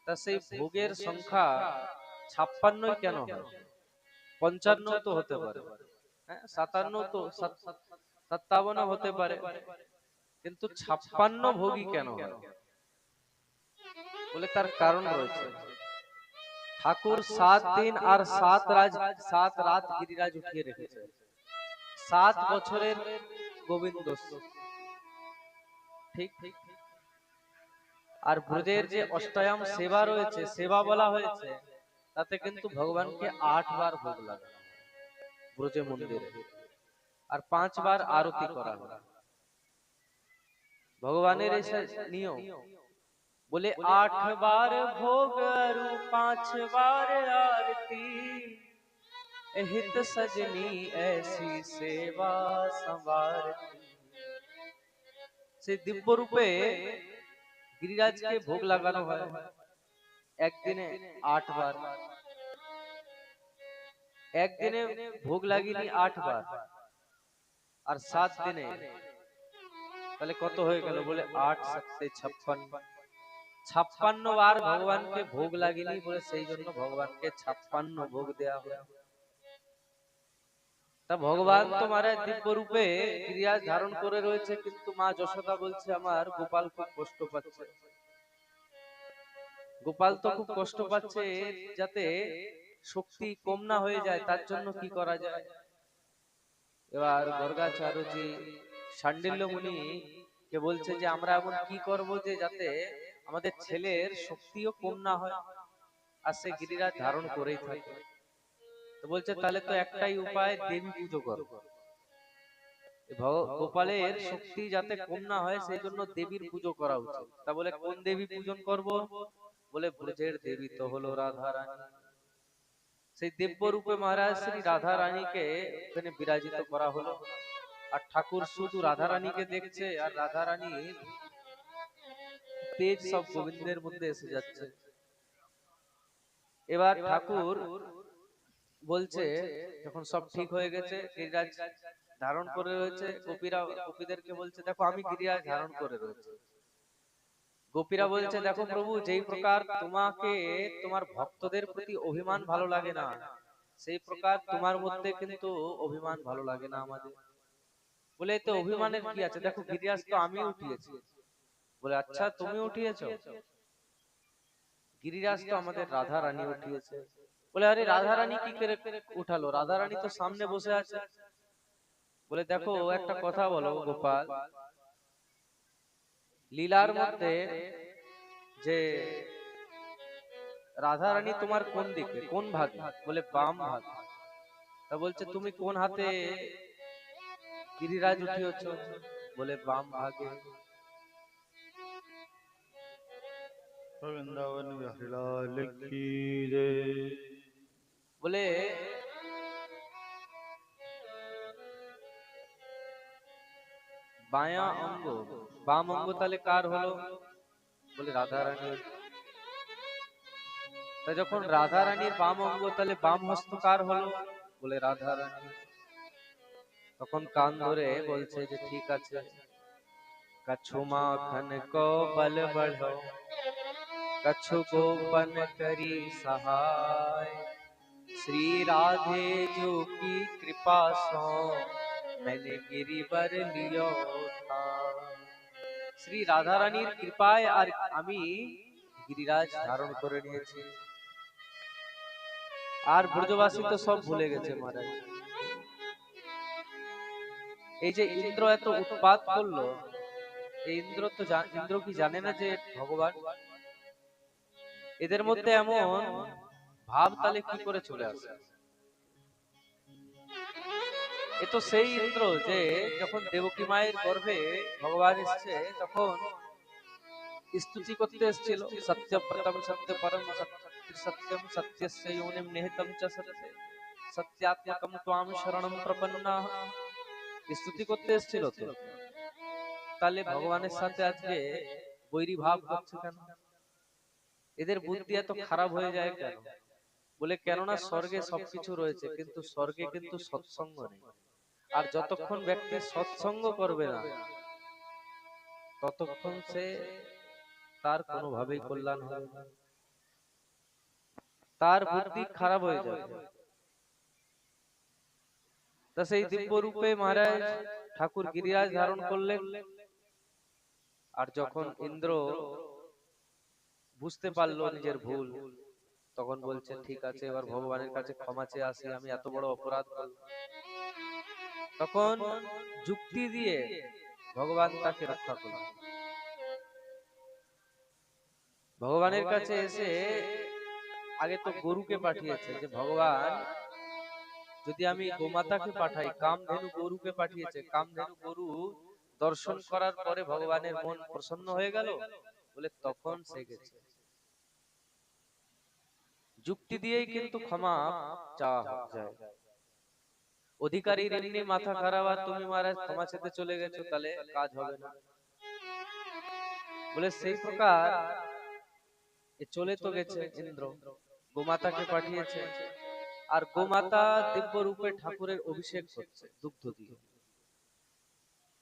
তা সেই ভোগের সংখ্যা 56ই কেন হয়? 55 তো হতে পারে, 57 তো 57 হতে পারে, কিন্তু 56 ভোগই কেন হয়? বলে তার কারণ রয়েছে। ঠাকুর 7 দিন আর 7 রাত গিরিরাজ উঠিয়ে রেখেছে। 7 বছরের গোবিন্দ, ঠিক ঠিক। আর ব্রজের যে অষ্টায়াম সেবা রয়েছে, সেবা বলা হয়েছে, তাতে কিন্তু ভগবানকে 8 বার ভোগ লাগে ব্রজে মন্দিরে, আর 5 বার আরতি করা হয়। ভগবানের এই নিয়ম। बोले 8 बार भोग और 5 बार आरती, हित सजनी ऐसी सेवा संवारती। से दिव्य रूपे गिरिराज के भोग लगानो है एक दिने 8 बार, एक दिने भोग লাগিনি 8 বার আর 7 দিনে, তাহলে কত হয়ে গেল? বলে 8 7 56, 56 বার ভগবানকে ভোগ লাগেনি, বলে সেই জন্য ভগবানকে 56 ভোগ দেয়া হয়। তা ভগবান তো মহারাজ দিব্য রূপে গিরিরাজ ধারণ করে রয়েছে, কিন্তু মা যশোদা বলছে আমার গোপাল খুব কষ্ট পাচ্ছে। গোপাল তো খুব কষ্ট পাচ্ছে, যাতে শক্তি কম না হয়ে যায় তার জন্য কি করা যায়। এবার গর্গাচার্যজি শাণ্ডিল্য মুনি কে বলছে যে আমরা এমন কি করব যে যাতে আমাদের ছেলের শক্তিও কম না হয়, আর সে গিরিরাজ ধারণ করেই থাকে। তো বলছে তাহলে তো একটাই উপায়, দেবী পুজো করো। গোপালের শক্তি যাতে কম না হয় সেই জন্য দেবীর পুজো করা উচিত। তা বলে কোন দেবী পূজন করব? বলে ব্রজের দেবী তো হলো রাধা রানী। সেই দিব্য রূপে মহারাজ শ্রী রাধা রানীকে ওখানে বিরাজিত করা হলো। আর ঠাকুর শুধু রাধা রানীকে দেখছে, আর রাধা রানী তেজ সব গোবিন্দের মধ্যে এসে যাচ্ছে। এবার ঠাকুর বলছে, যখন সব ঠিক হয়ে গেছে, গিরিরাজ ধারণ করে রয়েছে, গোপীদেরকে বলছে দেখো আমি গিরিরাজ ধারণ করে রয়েছে। গোপীরা বলছে দেখো প্রভু, যেই প্রকার তোমাকে তোমার ভক্তদের প্রতি অভিমান ভালো লাগে না, সেই প্রকার তোমার মধ্যে কিন্তু অভিমান ভালো লাগে না আমাদের। বলে এতে অভিমানের কি আছে, দেখো গিরিরাজ তো আমি উঠিয়েছি। বলে আচ্ছা তুমি উঠিয়েছো? গিরিরাজ তো আমাদের রাধা রানী উঠিয়েছে। বলে আরে রাধা রানী কি করে উঠালো? রাধা রানী তো সামনে বসে আছে। বলে দেখো একটা কথা বলো গোপাল, লীলার মধ্যে যে রাধা রানী তোমার কোন দিকে, কোন ভাগে? বলে বাম ভাগ। তা বলছে তুমি কোন হাতে গিরিরাজ উঠিয়েছ? বলে বাম ভাগে। वृंदावन बिहारी लाल की जय। বলে বায়া অঙ্গ, বাম অঙ্গ তাহলে কার হলো? বলে রাধা রানীর। তা যখন রাধা রানীর বাম অঙ্গ, তাহলে বাম হস্ত কার হলো? বলে রাধা রানী। তখন কান ধরে বলছে যে ঠিক আছে, कछु माखन को बल बढ़ो, कछु गोपन करी सहाय, श्री राधे जो की कृपा सो मैंने गिरिवर लियो था। শ্রী রাধা রানীর কৃপায় আর আমি গিরিরাজ ধারণ করে নিয়েছি। আর ব্রজবাসী তো সব ভুলে গেছে মহারাজ। এই যে ইন্দ্র এত উৎপাত করলো, ইন্দ্র কি জানে না যে ভগবান? এদের মধ্যে এমন ভাব তাহলে কি করে চলে আসে? এ তো সেই ইন্দ্র যে যখন দেবকী মায়ের গর্ভে ভগবান এসেছে তখন স্তুতি করতে এসেছিল, সত্য প্রথম সত্য পরম সত্যম সত্যস্য যোনিম নিহিতম চ সত্য সত্যাত্মকম ত্বাম শরণম প্রপন্নাঃ। স্তুতি করতে এসেছিল তো, তাহলে ভগবানের সাথে আজকে বৈরী ভাব করছে কেন? এদের বুদ্ধি এত খারাপ হয়ে যায় কেন? বলে কেননা স্বর্গে সবকিছু রয়েছে, কিন্তু স্বর্গে কিন্তু সৎসঙ্গ নেই। আর যতক্ষণ ব্যক্তি সৎসঙ্গ করবে না ততক্ষণ সে তার কোনোভাবেই কল্যাণ হবে না, তার বুদ্ধি খারাপ হয়ে যাবে। তা সেই দিব্য রূপে মহারাজ ঠাকুর গিরিরাজ ধারণ করলেন। আর যখন ইন্দ্র বুঝতে পারলো নিজের ভুল, তখন বলছে ঠিক আছে এবার ভগবানের কাছে ক্ষমা চেয়ে আসি, আমি এত বড় অপরাধ করলাম। তখন যুক্তি দিয়ে ভগবান তাকে রক্ষা করলেন। ভগবানের কাছে এসে আগে তো গরুকে পাঠিয়েছে, যে ভগবান যদি আমি গোমাতাকে পাঠাই, কামধেনু গরুকে পাঠিয়েছে, কামধেনু গরু দর্শন করার পরে ভগবানের মন প্রসন্ন হয়ে গেল, বলে তখন সে গেছে। যুক্তি দিয়েই কিন্তু ক্ষমা চাওয়া যায়। অধিকারীর এমনি মাথা খারাপ আর তুমি মহারাজ ক্ষমা চেতে চলে গেছো, তাহলে কাজ হবে না। বলে সেই প্রকার চলে তো গেছে ইন্দ্র, গোমাতাকে পাঠিয়েছে, আর গোমাতা দিব্য রূপে ঠাকুরের অভিষেক করছে দুগ্ধ দিয়ে।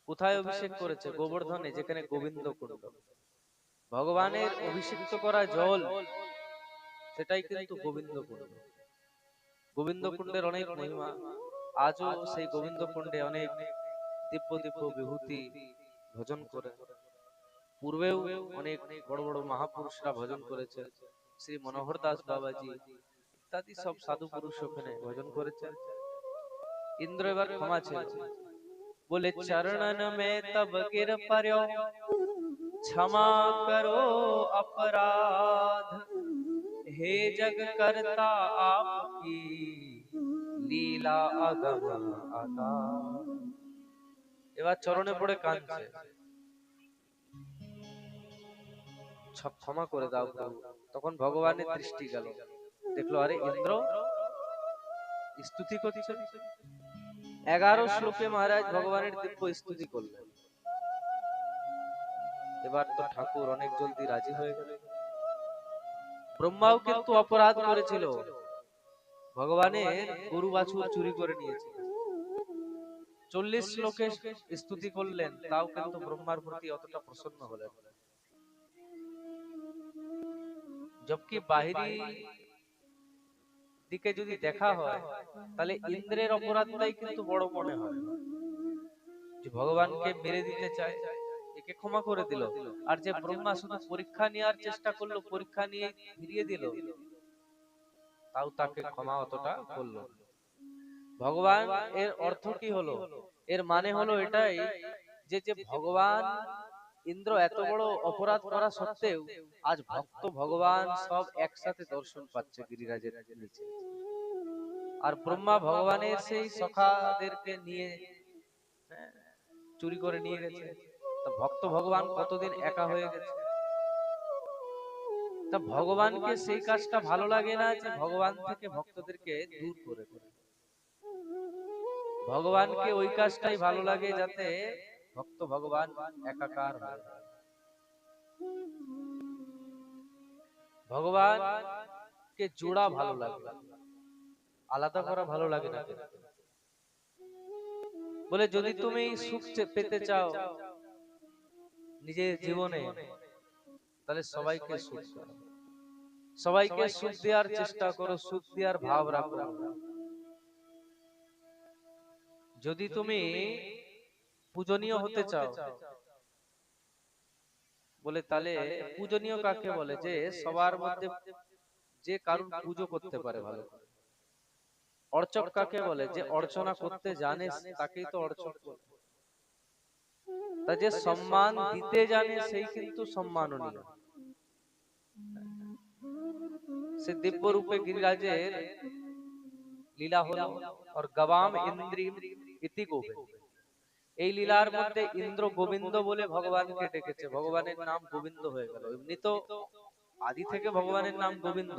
কোথায় অভিষেক করেছে? গোবর্ধনে, যেখানে গোবিন্দ কুণ্ড। ভগবানের অভিষিক্ত করা জল, সেটাই কিন্তু গোবিন্দ কুণ্ড। গোবিন্দ কুণ্ডের অনেক মহিমা। আজও সেই গোবিন্দ কুণ্ডে অনেক দিব্য দিব্য বিভূতি ভজন করে। পূর্বেও অনেক বড় বড় মহাপুরুষরা ভজন করেছে। শ্রী মনোহর দাস বাবাজি ইত্যাদি সব সাধু পুরুষ ওখানে ভজন করেছে। ইন্দ্র এবার ক্ষমা চেয়েছে, बोले चरणन में तब गिर पर्यो, क्षमा करो अपराध, हे जग करता आपकी লীলা আগম আগাধ। এবার চরণে পড়ে কাঁদছে, সব ক্ষমা করে দাও প্রভু। তখন ভগবানের দৃষ্টি গেল, দেখলো আরে ইন্দ্র স্তুতি করছে। 11 শ্লোকে মহারাজ ভগবানের দিব্য স্তুতি করলেন। এবার তো ঠাকুর অনেক জলদি রাজি হয়ে গেল। ব্রহ্মাও কিন্তু অপরাধ করেছিল, ভগবানের গরু বাছুর চুরি করে নিয়েছিল। 40 শ্লোকে স্তুতি করলেন, তাও কিন্তু ব্রহ্মার প্রতি অতটা প্রসন্ন হলেন। জবকি বাহিরি দিকে যদি দেখা হয়, তাহলে ইন্দ্রের অপরাধটাই কিন্তু বড় মনে হয়, যে ভগবানকে মেরে দিতে চায়, একে ক্ষমা করে দিল। আর যে ব্রহ্মা শুধু পরীক্ষা নেওয়ার চেষ্টা করলো, পরীক্ষা নিয়ে ফিরিয়ে দিল, তাও তাকে ক্ষমা অতটা করলো। ভগবান এর অর্থ কি হলো? এর মানে হলো এটাই যে যে ভগবান ইন্দ্র এত বড় অপরাধ করা সত্ত্বেও আজ ভক্ত ভগবান সব একসাথে দর্শন পাচ্ছে গিরিরাজের নিচে। আর ব্রহ্মা ভগবানের সেই সখাদেরকে নিয়ে চুরি করে নিয়ে গেছে, তা ভক্ত ভগবান কতদিন একা হয়ে গেছে। তা ভগবানকে সেই কাজটা ভালো লাগে না যে ভগবান থেকে ভক্তদেরকে দূর করে দেয়। ভগবানকে ওই কাজটাই ভালো লাগে যাতে ভক্ত ভগবান একাকার হয়। ভগবান কে জোড়া ভালো লাগে, আলাদা করা ভালো লাগে না। বলে যদি তুমি সুখ পেতে চাও নিজের জীবনে, তাহলে সবাইকে সুখ দাও, সবাইকে সুখ দেওয়ার চেষ্টা করো, সুখ দেওয়ার ভাব রাখো। যদি তুমি পূজনীয় হতে চাও, বলে তাহলে পূজনীয় কাকে বলে? যে সবার মধ্যে যে কারুর পুজো করতে পারে ভালো। অর্চক কাকে বলে? যে অর্চনা করতে জানে, তাকেই তো অর্চক বলে। তা যে সম্মান দিতে জানে সেই কিন্তু সম্মাননীয়। সে দিব্য রূপে গিরিরাজের লীলা হলো। আর গবাম ইন্দ্রিম ইতি গোবিন্দ, এই লীলার মধ্যে ইন্দ্র গোবিন্দ বলে ভগবানকে ডেকেছে, ভগবানের নাম গোবিন্দ হয়ে গেল। এমনি তো আদি থেকে ভগবানের নাম গোবিন্দ,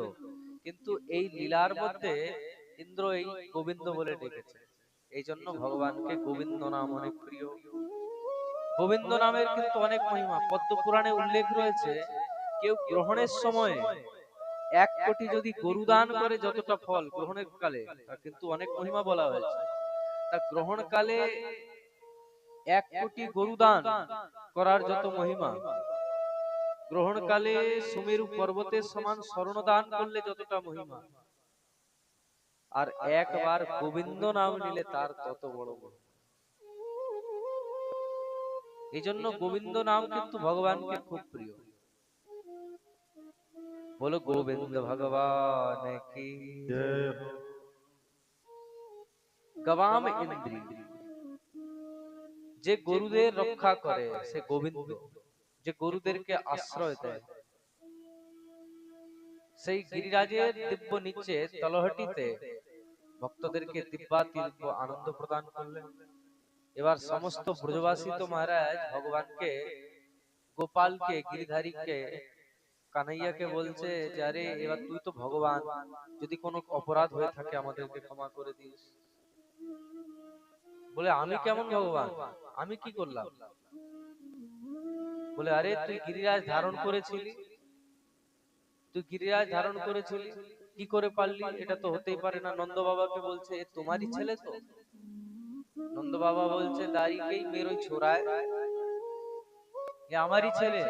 কিন্তু এই লীলার মধ্যে ইন্দ্র এই গোবিন্দ বলে ডেকেছে, এই জন্য ভগবানকে গোবিন্দ নাম অনেক প্রিয়। গোবিন্দ নামের কিন্তু অনেক মহিমা। পদ্ম পুরাণে উল্লেখ রয়েছে, কেউ গ্রহণের সময় 1 কোটি যদি গরু দান করে যতটা ফল গ্রহণের কালে, তা কিন্তু অনেক মহিমা বলা হয়েছে। তা গ্রহণ কালে 1 কোটি গরু দান করার যত মহিমা, গ্রহণ কালে সুমেরু পর্বতের সমান স্বর্ণ দান করলে যতটা মহিমা, আর একবার গোবিন্দ নাম নিলে তার তত বড় মহিমা। এই জন্য গোবিন্দ নাম কিন্তু ভগবানকে খুব প্রিয়। বলো গোবিন্দ ভগবান কি জয় হো। গবাম ইন্দ্রি, যে গরুদের রক্ষা করে সে গোবিন্দ, যে গরুদেরকে আশ্রয় দেয়, সেই গিরিরাজের দিব্য নিচে তলহটিতে ভক্তদেরকে দিব্যাতীব্য আনন্দ প্রদান করলেন। এবার সমস্ত ব্রজবাসী তো মহারাজ ভগবানকে, গোপালকে, গিরিধারীকে, কানাইয়াকে বলছে যে আরে এবার তুই তো ভগবান, যদি কোনো অপরাধ হয়ে থাকে আমাদেরকে ক্ষমা করে দিস। বলে আমি কেমন ভগবান, আমি কি করলাম? বলে আরে তুই গিরিরাজ ধারণ করেছিলি, তুই গিরিরাজ ধারণ করেছিলি, কি করে পারলি? এটা তো হতেই পারে না। নন্দ বাবাকে বলছে এ তোমারই ছেলে তো? নন্দ বাবা বলছে দাঁড়িয়েই মেরোই ছোড়ায়, এ আমারই ছেলে,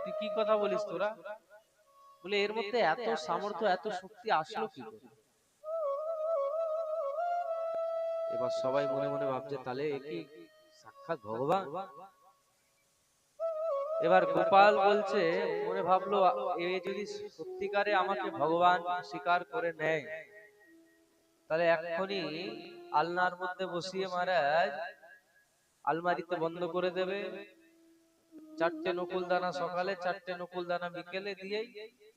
তুই কি কথা বলিস তোরা? বলে এর মধ্যে এত সামর্থ্য, এত শক্তি আসলো কি করে? এবার সবাই মনে মনে ভাবছে তাহলে এ কি সাক্ষাৎ ভগবান? এবার গোপাল বলছে, মনে ভাবলো এ যদি সত্যিকারে আমাকে ভগবান স্বীকার করে নেয়, তাহলে এক্ষুনি আলনার মধ্যে বসিয়ে মহারাজ আলমারিতে বন্ধ করে দেবে, 4টে নকুল দানা সকালে 4টে নকুল দানা বিকেলে দিয়েই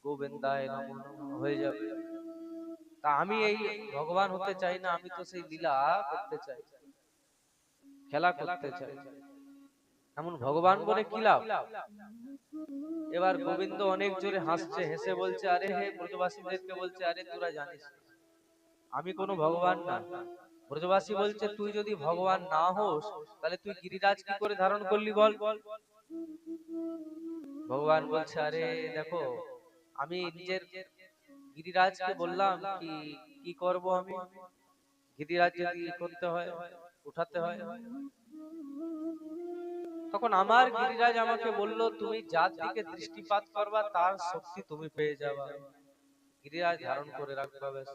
গোবিন্দায় নমঃ নমঃ হয়ে যাবে। তা আমি এই ভগবান হতে চাই না, আমি তো সেই লীলা করতে চাই, খেলা করতে চাই, এমন ভগবান বলে কি লাভ? এবার গোবিন্দ অনেক জোরে হাসছে, হেসে বলছে, আরে হে ব্রজবাসীদেরকে বলছে, আরে তোরা জানিস আমি কোনো ভগবান না। ব্রজবাসী বলছে, তুই যদি ভগবান না হোস তাহলে তুই গিরিরাজ কি করে ধারণ করলি বল? ভগবান বলছে, আরে দেখো, আমি নিজের গিরিরাজকে বললাম কি কি করব, আমি গিরিরাজ যদি করতে হয়, উঠাতে হয়, তখন আমার গিরিরাজ আমাকে বলল, তুমি যার দিকে দৃষ্টিপাত করবা তার শক্তি তুমি পেয়ে যাবা, গিরিরাজ ধারণ করে রাখবা ব্যাস।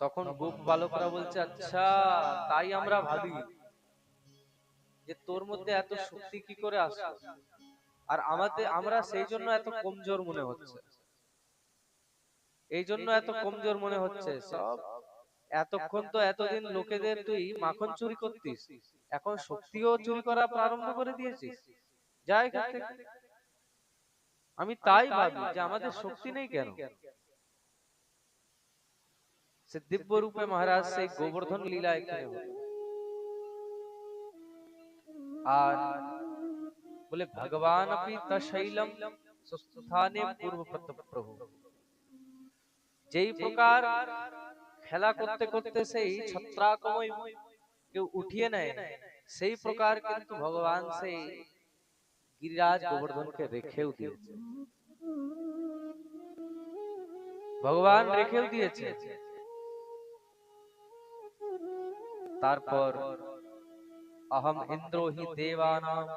তখন গোপ বালকরা বলছে, আচ্ছা তাই আমরা ভাবি যে তোর মধ্যে এত শক্তি কি করে আসলো, আর আমরা সেই জন্য এত কমজোর মনে হচ্ছে, এই জন্য এত কমজোর মনে হচ্ছে সব। এতক্ষণ তো এতদিন লোকেদের তুই মাখন চুরি করতিস, এখন শক্তিও চুরি করা প্রারম্ভ করে দিয়েছিস, যাই এখান থেকে। আমি তাই ভাবি যে আমাদের শক্তি নেই কেন। সে দিব্য রূপে মহারাজ সেই গোবর্ধন লীলা এখানে হলো। আর বলে ভগবান আপি তশৈলম সুস্থানে পূর্ব প্রভু, যেই প্রকার খেলা করতে করতে সেই ছত্রাকময় কেউ উঠিয়ে নেয়, সেই প্রকার কিন্তু ভগবান সেই গিরিরাজ গোবর্ধনকে রেখেও দিয়েছে, ভগবান রেখেও দিয়েছে। তারপর অহম ইন্দ্র হি দেবানাম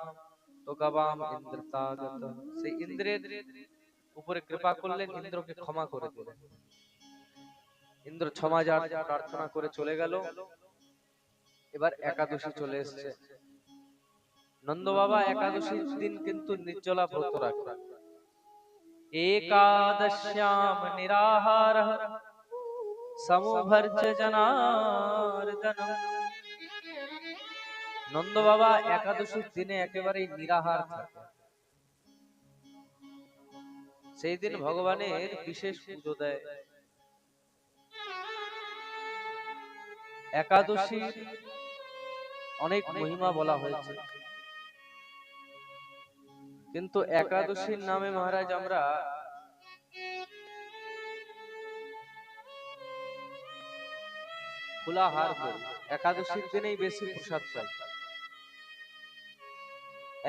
তোকাবাম ইন্দ্রতাগত, সেই ইন্দ্রের উপরে কৃপা করলেন, ইন্দ্রকে ক্ষমা করে দিলেন। ইন্দ্র ক্ষমা প্রার্থনা করে চলে গেল। এবার একাদশী চলে এসছে। নন্দ বাবা একাদশীর দিন কিন্তু নির্জলা ব্রত রাখেন। একাদশ্যাম নিরাহারঃ সমুভর্জ জনার্দনম। নন্দ বাবা একাদশীর দিনে একেবারে নিরাহার থাকে। সেই দিন ভগবানের বিশেষ পুজো দেয়। একাদশীর অনেক মহিমা বলা হয়েছে, কিন্তু একাদশীর নামে মহারাজ আমরা ফুলাহার করি, একাদশীর দিনেই বেশি প্রসাদ পাই।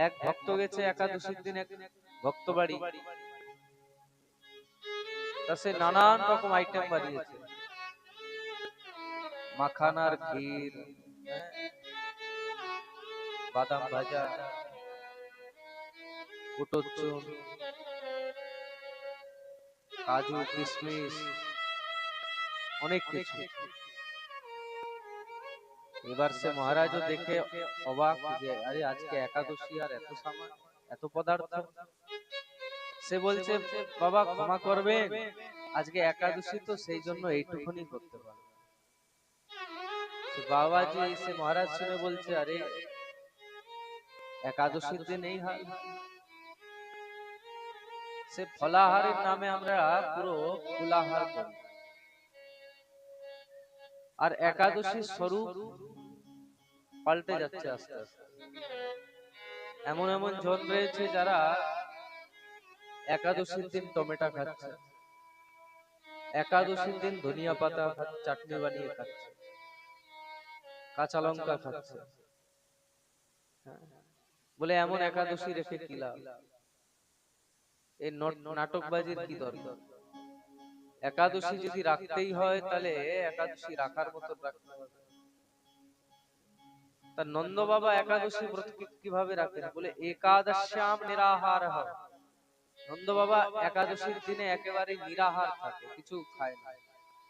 এক ভক্ত গেছে একাদশীর দিন এক ভক্ত বাড়ি, তা সে নানান রকম আইটেম বানিয়েছে, মাখানার ক্ষীর, বাদাম ভাজা, বুটোর চুন, কাজু কিশমিশ, অনেক কিছু। এবার সে মহারাজও দেখে অবাক যে আরে আজকে একাদশী আর এত সামান, এত পদার্থ। সে বলছে, বাবা ক্ষমা করবেন, আজকে একাদশী তো সেই জন্য এইটুকুনি করতে পারবো। বাবাজি সে মহারাজ শুনে বলছে, আরে একাদশীর দিন এই হাল। সে ফলাহারের নামে আমরা পুরো ফুলাহার করি, আর একাদশীর স্বরূপ পাল্টে যাচ্ছে আস্তে আস্তে। এমন এমন জন রয়েছে যারা একাদশীর দিন টমেটো খাচ্ছে, একাদশীর দিন ধনিয়া পাতা চাটনি বানিয়ে খাচ্ছে, কাঁচা লঙ্কা খাচ্ছে। বলে এমন একাদশী রেখে কি লাভ, এই নাটকবাজির কি দরকার। একাদশী যদি রাখতেই হয় তাহলে একাদশী রাখার মতো রাখতে হবে। তা নন্দ বাবা একাদশী ব্রত কিভাবে রাখেন, বলে একাদশ্যাম নিরাহারঃ। নন্দ বাবা একাদশীর দিনে একেবারে নিরাহার থাকে, কিছু খায় না।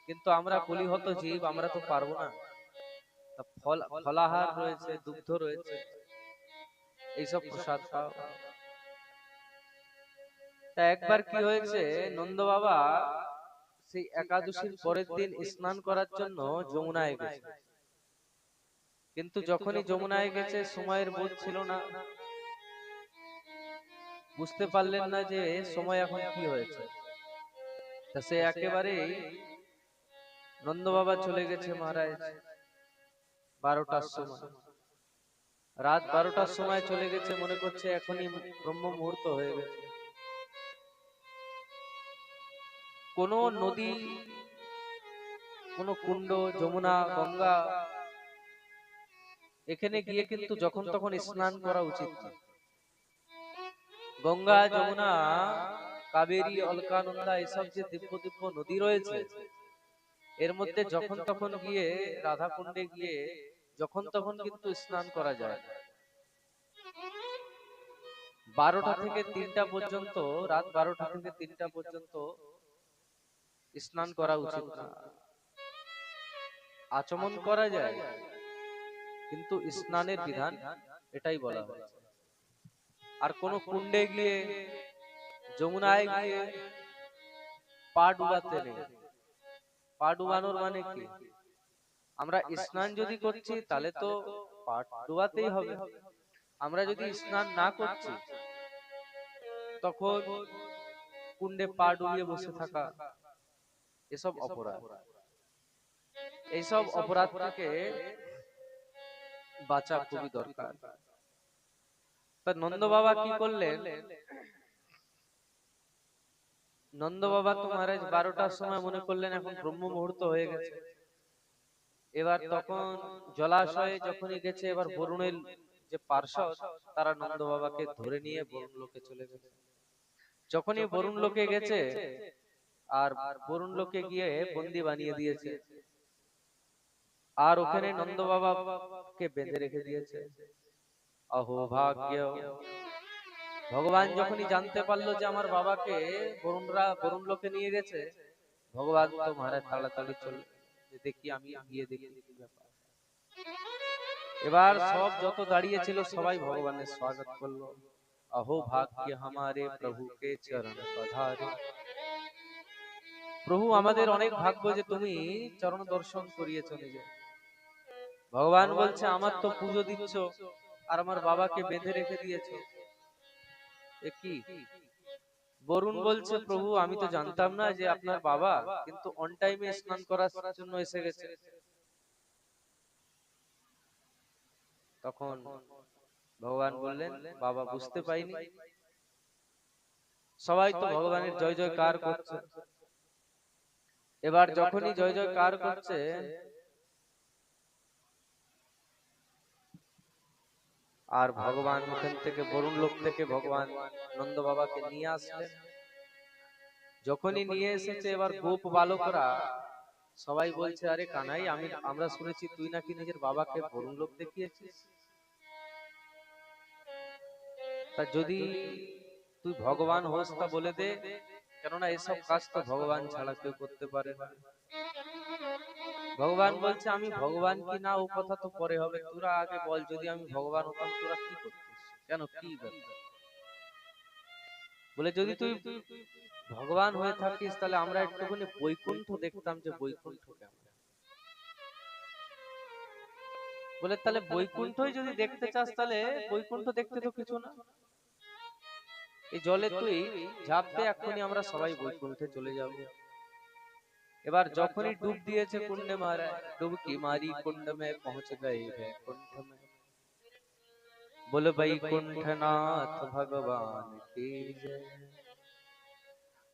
কিন্তু আমরা কলিহত জীব, আমরা তো পারবো না। ফলাহার রয়েছে, দুগ্ধ রয়েছে, এইসব প্রসাদ খাও। তা একবার কি হয়েছে, নন্দ বাবা সেই একাদশীর পরের দিন স্নান করার জন্য যমুনায় গেছে। কিন্তু যখনই যমুনায় গেছে সময়ের বোধ ছিল না, বুঝতে পারলেন না যে সময় এখন কি হয়েছে। তা সে একেবারেই নন্দ বাবা চলে গেছে মহারাজ 12টার সময়, রাত 12টার সময় চলে গেছে, মনে করছে এখনই ব্রহ্ম মুহূর্ত হয়ে গেছে। কোন নদী, কোন কুণ্ড, যমুনা, গঙ্গা এখানে গিয়ে কিন্তু যখন তখন স্নান করা উচিত না। গঙ্গা, যমুনা, কাবেরী, অলকানন্দা এসব যে দিব্য দিব্য নদী রয়েছে, এর মধ্যে যখন তখন গিয়ে রাধা কুণ্ডে গিয়ে যখন তখন কিন্তু স্নান করা যায় না। 12টা থেকে 3টা পর্যন্ত, রাত 12টা থেকে 3টা পর্যন্ত স্নান করা উচিত না। আচমন করা যায়, কিন্তু স্নানের বিধান এটাই বলা হয়েছে। আর কোন কুণ্ডে গিয়ে, যমুনায় গিয়ে পা ডুবাতে নেই। পা ডুবানোর মানে কি? আমরা স্নান যদি করছি তাহলে তো পা ডুবাতেই হবে। আমরা যদি স্নান না করছি তখন কুণ্ডে পা ডুবিয়ে বসে থাকা এসব অপরাধ। এইসব অপরাধ থেকে বাঁচা খুবই দরকার। তা নন্দ বাবা কি করলেন? নন্দ বাবা তো মহারাজ 12টার সময় মনে করলেন এখন ব্রহ্ম মুহূর্ত হয়ে গেছে। এবার তখন জলাশয়ে যখনই গেছে, এবার বরুণের যে পার্ষদ তারা নন্দ বাবাকে ধরে নিয়ে বরুণ লোকে চলে গেছে। যখনই বরুণ লোকে গেছে, আর বরুণ লোকে গিয়ে বন্দি বানিয়ে দিয়েছে, আর ওখানে নন্দ বাবাকে বেঁধে রেখে দিয়েছে। অহো ভাগ্য! ভগবান যখনই জানতে পারলো যে আমার বাবাকে বরুণ লোকে নিয়ে গেছে, ভগবান তো মহারাজ তাড়াতাড়ি চলে যে দেখি, আমি গিয়ে দেখি কি ব্যাপার। এবার সব যত দাঁড়িয়ে ছিল সবাই ভগবানের স্বাগত করলো। अहो भाग्य हमारे प्रभु के चरण पधारे। প্রভু আমাদের অনেক ভাগ্য যে তুমি চরণ দর্শন করিয়েছো নিজে। ভগবান বলছে আমার তো পুজো দিচ্ছ আর আমার বাবাকে বেঁধে রেখে দিয়েছো, এ কি? বরুণ বলছে প্রভু আমি তো জানতাম না যে আপনার বাবা কিন্তু অন টাইমে স্নান করার জন্য এসে গেছে। তখন ভগবান বললেন বাবা বুঝতে পাইনি। সবাই তো ভগবানের জয় জয়কার করছে। এবার যখনই জয় জয়কার করছে, আর ভগবান ওখান থেকে বরুণ লোক থেকে ভগবান নন্দ বাবাকে নিয়ে আসলেন। যখনই নিয়ে এসেছে, এবার গোপ বালকরা সবাই বলছে আরে কানাই, আমরা শুনেছি তুই নাকি নিজের বাবাকে বরুণ লোক দেখিয়েছিস। তা যদি তুই ভগবান হোস তা বলে দে, কেননা এসব কাজ তো ভগবান ছাড়া কেউ করতে পারে না। ভগবান বলছে আমি ভগবান কি না ও কথা তো পরে হবে, তোরা আগে বল যদি আমি ভগবান হতাম তোরা কি করতিস, কেন কি ব্যাপার? বলে যদি তুই ভগবান হয়ে থাকিস তাহলে আমরা একটুখানি বৈকুণ্ঠ দেখতাম, যে বৈকুণ্ঠ কেমন। বলে তাহলে বৈকুণ্ঠই যদি দেখতে চাস তাহলে বৈকুণ্ঠ দেখতে তো কিছু না, এই জলে তুই ঝাঁপ দে, এক্ষুনি আমরা সবাই বৈকুণ্ঠে চলে যাব। এবার যখনই ডুব দিয়েছে কুণ্ডে মহারাজ, ডুবকি মারি কুণ্ড মে পৌঁছ গয়ে বৈকুণ্ঠ মে। बोलो बैकुंठनाथ भगवान की जय।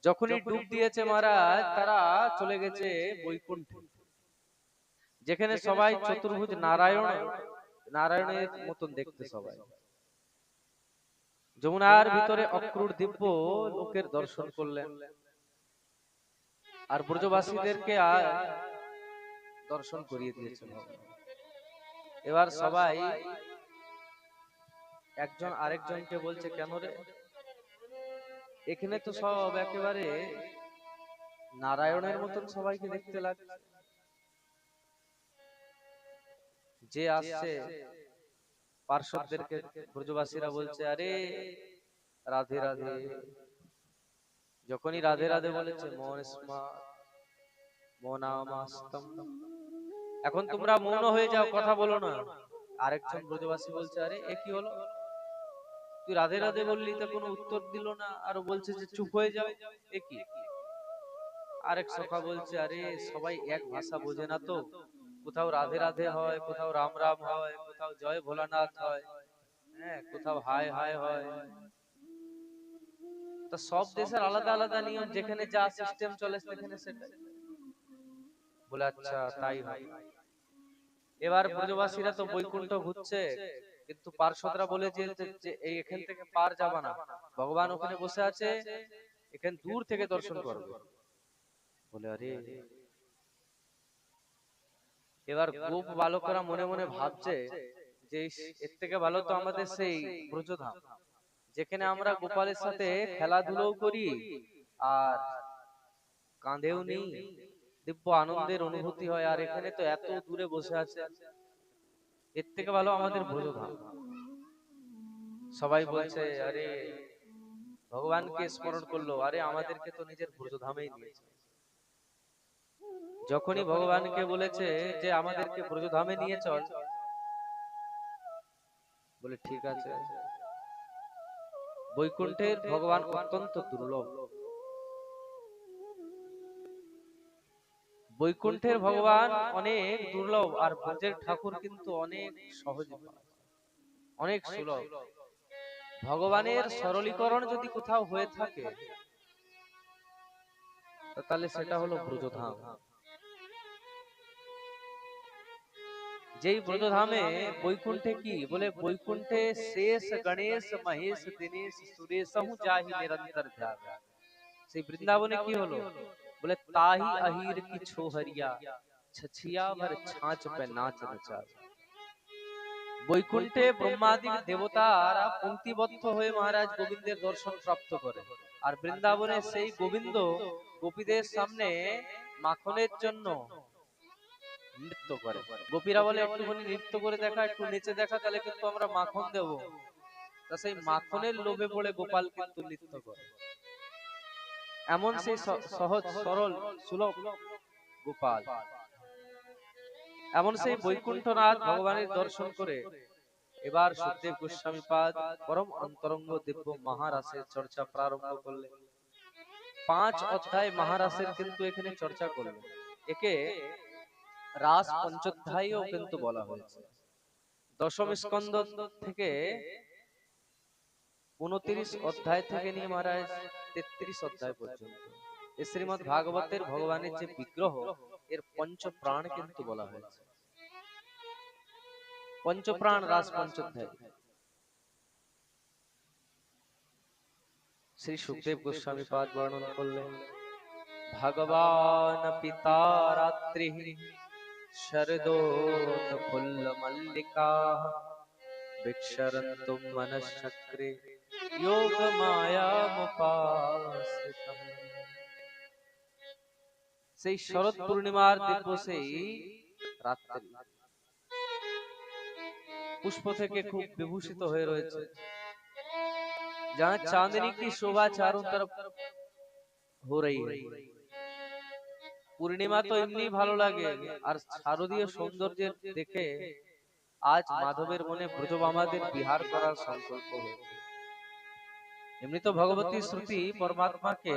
যখনই ডুব দিয়েছে মহারাজ, তারা চলে গেছে বৈকুণ্ঠে, যেখানে সবাই চতুর্ভুজ নারায়ণের মতন দেখতে সবাই। যমুনার ভিতরে অক্রূর দিব্য লোকের দর্শন করলেন, আর ব্রজবাসীদেরকে দর্শন করিয়ে দিয়েছেন। এবার সবাই একজন আরেকজনকে বলছে কেন রে, এখানে তো সব একেবারে নারায়ণের মতন সবাইকে দেখতে লাগছে। যে আসছে পার্শ্বদেরকে ব্রজবাসীরা বলছে আরে রাধে রাধে। যখনই রাধে রাধে বলেছে মৌনামাস্তম, এখন তোমরা মৌন হয়ে যাও, কথা বলো না। আরেকজন ব্রজবাসী বলছে, আরে এ কি হলো, তুই রাধে রাধে বললি তা কোনো উত্তর দিল না, আর বলছে যে চুপ হয়ে যাও, এ কি? আরেক সখা বলছে, আরে সবাই এক ভাষা বোঝে না তো, কোথাও রাধে রাধে হয়, কোথাও রাম রাম হয়, কোথাও জয় ভোলানাথ হয়, হ্যাঁ, কোথাও হায় হায় হয়। তো সব দেশের আলাদা আলাদা নিয়ম, যেখানে যা সিস্টেম চলে সেখানে সেটা। বলে আচ্ছা তাই হয়। এবার ব্রজবাসীরা তো বৈকুণ্ঠ ঘুরছে, কিন্তু পার্শ্বদরা বলে যে এই এখান থেকে পার যাবা না, ভগবান ওখানে বসে আছে, এখানে দূর থেকে দর্শন করবে। বলে আরে, এবার গোপ বালকরা মনে মনে ভাবছে যে এর থেকে ভালো তো আমাদের সেই ব্রজধাম, যেখানে আমরা গোপালের সাথে খেলাধুলো করি আর কাঁধেও নেই, দিব্য আনন্দের অনুভূতি হয়, আর এখানে তো এত দূরে বসে আছে, এর থেকে ভালো আমাদের ব্রজধাম। সবাই বলছে, আরে ভগবানকে স্মরণ করলো, আরে আমাদেরকে তো নিজের ব্রজধামেই নিয়েছে। যখনই ভগবানকে বলেছে যে আমাদেরকে ব্রজধামে নিয়ে চল, বলে ঠিক আছে। বৈকুণ্ঠের ভগবান অত্যন্ত দুর্লভ, বৈকুণ্ঠের ভগবান অনেক দুর্লভ, আর ব্রজের ঠাকুর কিন্তু অনেক সহজ, অনেক সুলভ। ভগবানের সরলীকরণ যদি কোথাও হয়ে থাকে, তাহলে সেটা হলো ব্রজধাম। যেই ব্রজধামে, বৈকুণ্ঠে কি বলে, বৈকুণ্ঠে শেষ গণেশ মহেশ দিনেশ সুরেশহু যাহি নিরন্তর ধ্যান। সেই বৃন্দাবনে কি হলো, বলে তাহি আহির কি ছোহরিয়া ছছিয়া ভর ছাঁচ পে নাচ নচা। বৈকুণ্ঠে ব্রহ্মাদি দেবতারা পঙ্ক্তিবদ্ধ হয়ে মহারাজ গোবিন্দের দর্শন প্রাপ্ত করে, আর বৃন্দাবনে সেই গোবিন্দ গোপীদের সামনে মাখনের জন্য নৃত্য করে। গোপীরা বলে একটুখানি নৃত্য করে দেখা, একটু নেচে দেখা, তাহলে কিন্তু আমরা মাখন দেব। তা সেই মাখনের লোভে পড়ে গোপাল কিন্তু নৃত্য করে। এমন সেই সহজ সরল সুলভ গোপাল, এমন সেই বৈকুণ্ঠনাথ ভগবানের দর্শন করে এবার সুখদেব গোস্বামী পাদ পরম অন্তরঙ্গ দিব্য মহারাসের চর্চা প্রারম্ভ করলেন। 5 অধ্যায় মহারাসের কিন্তু এখানে চর্চা করলেন। একে রাস পঞ্চোধ্যায়ও কিন্তু বলা হয়েছে। দশম স্কন্ধ থেকে 29 অধ্যায় থেকে নিয়ে মহারাজ 33 অধ্যায় পর্যন্ত এই শ্রীমদ্ ভাগবতের ভগবানের যে বিগ্রহ, এর পঞ্চপ্রাণ কিন্তু বলা হয়েছে। পঞ্চপ্রাণ রাস পঞ্চোধ্যায় শ্রী সুখদেব গোস্বামী পাদ বর্ণন করলেন। ভগবান পিতা রাত্রি শরদোত ফুল্ল মল্লিকা বিক্ষরন্তুম মনশ্চক্রে যোগ মায়ামুপাসিতম। সেই শরৎ পূর্ণিমার দিব্য সেই রাত্রি, পুষ্প থেকে খুব বিভূষিত হয়ে রয়েছে, जहां चांदनी की शोभा चारों तरफ हो रही है। পূর্ণিমা তো এমনি ভালো লাগে, আর শারদীয় সৌন্দর্যের দেখে আজ মাধবের মনে ব্রজবামাদের বিহার করার সংকল্প হয়েছে। এমনি তো ভগবতী শ্রুতি পরমাত্মাকে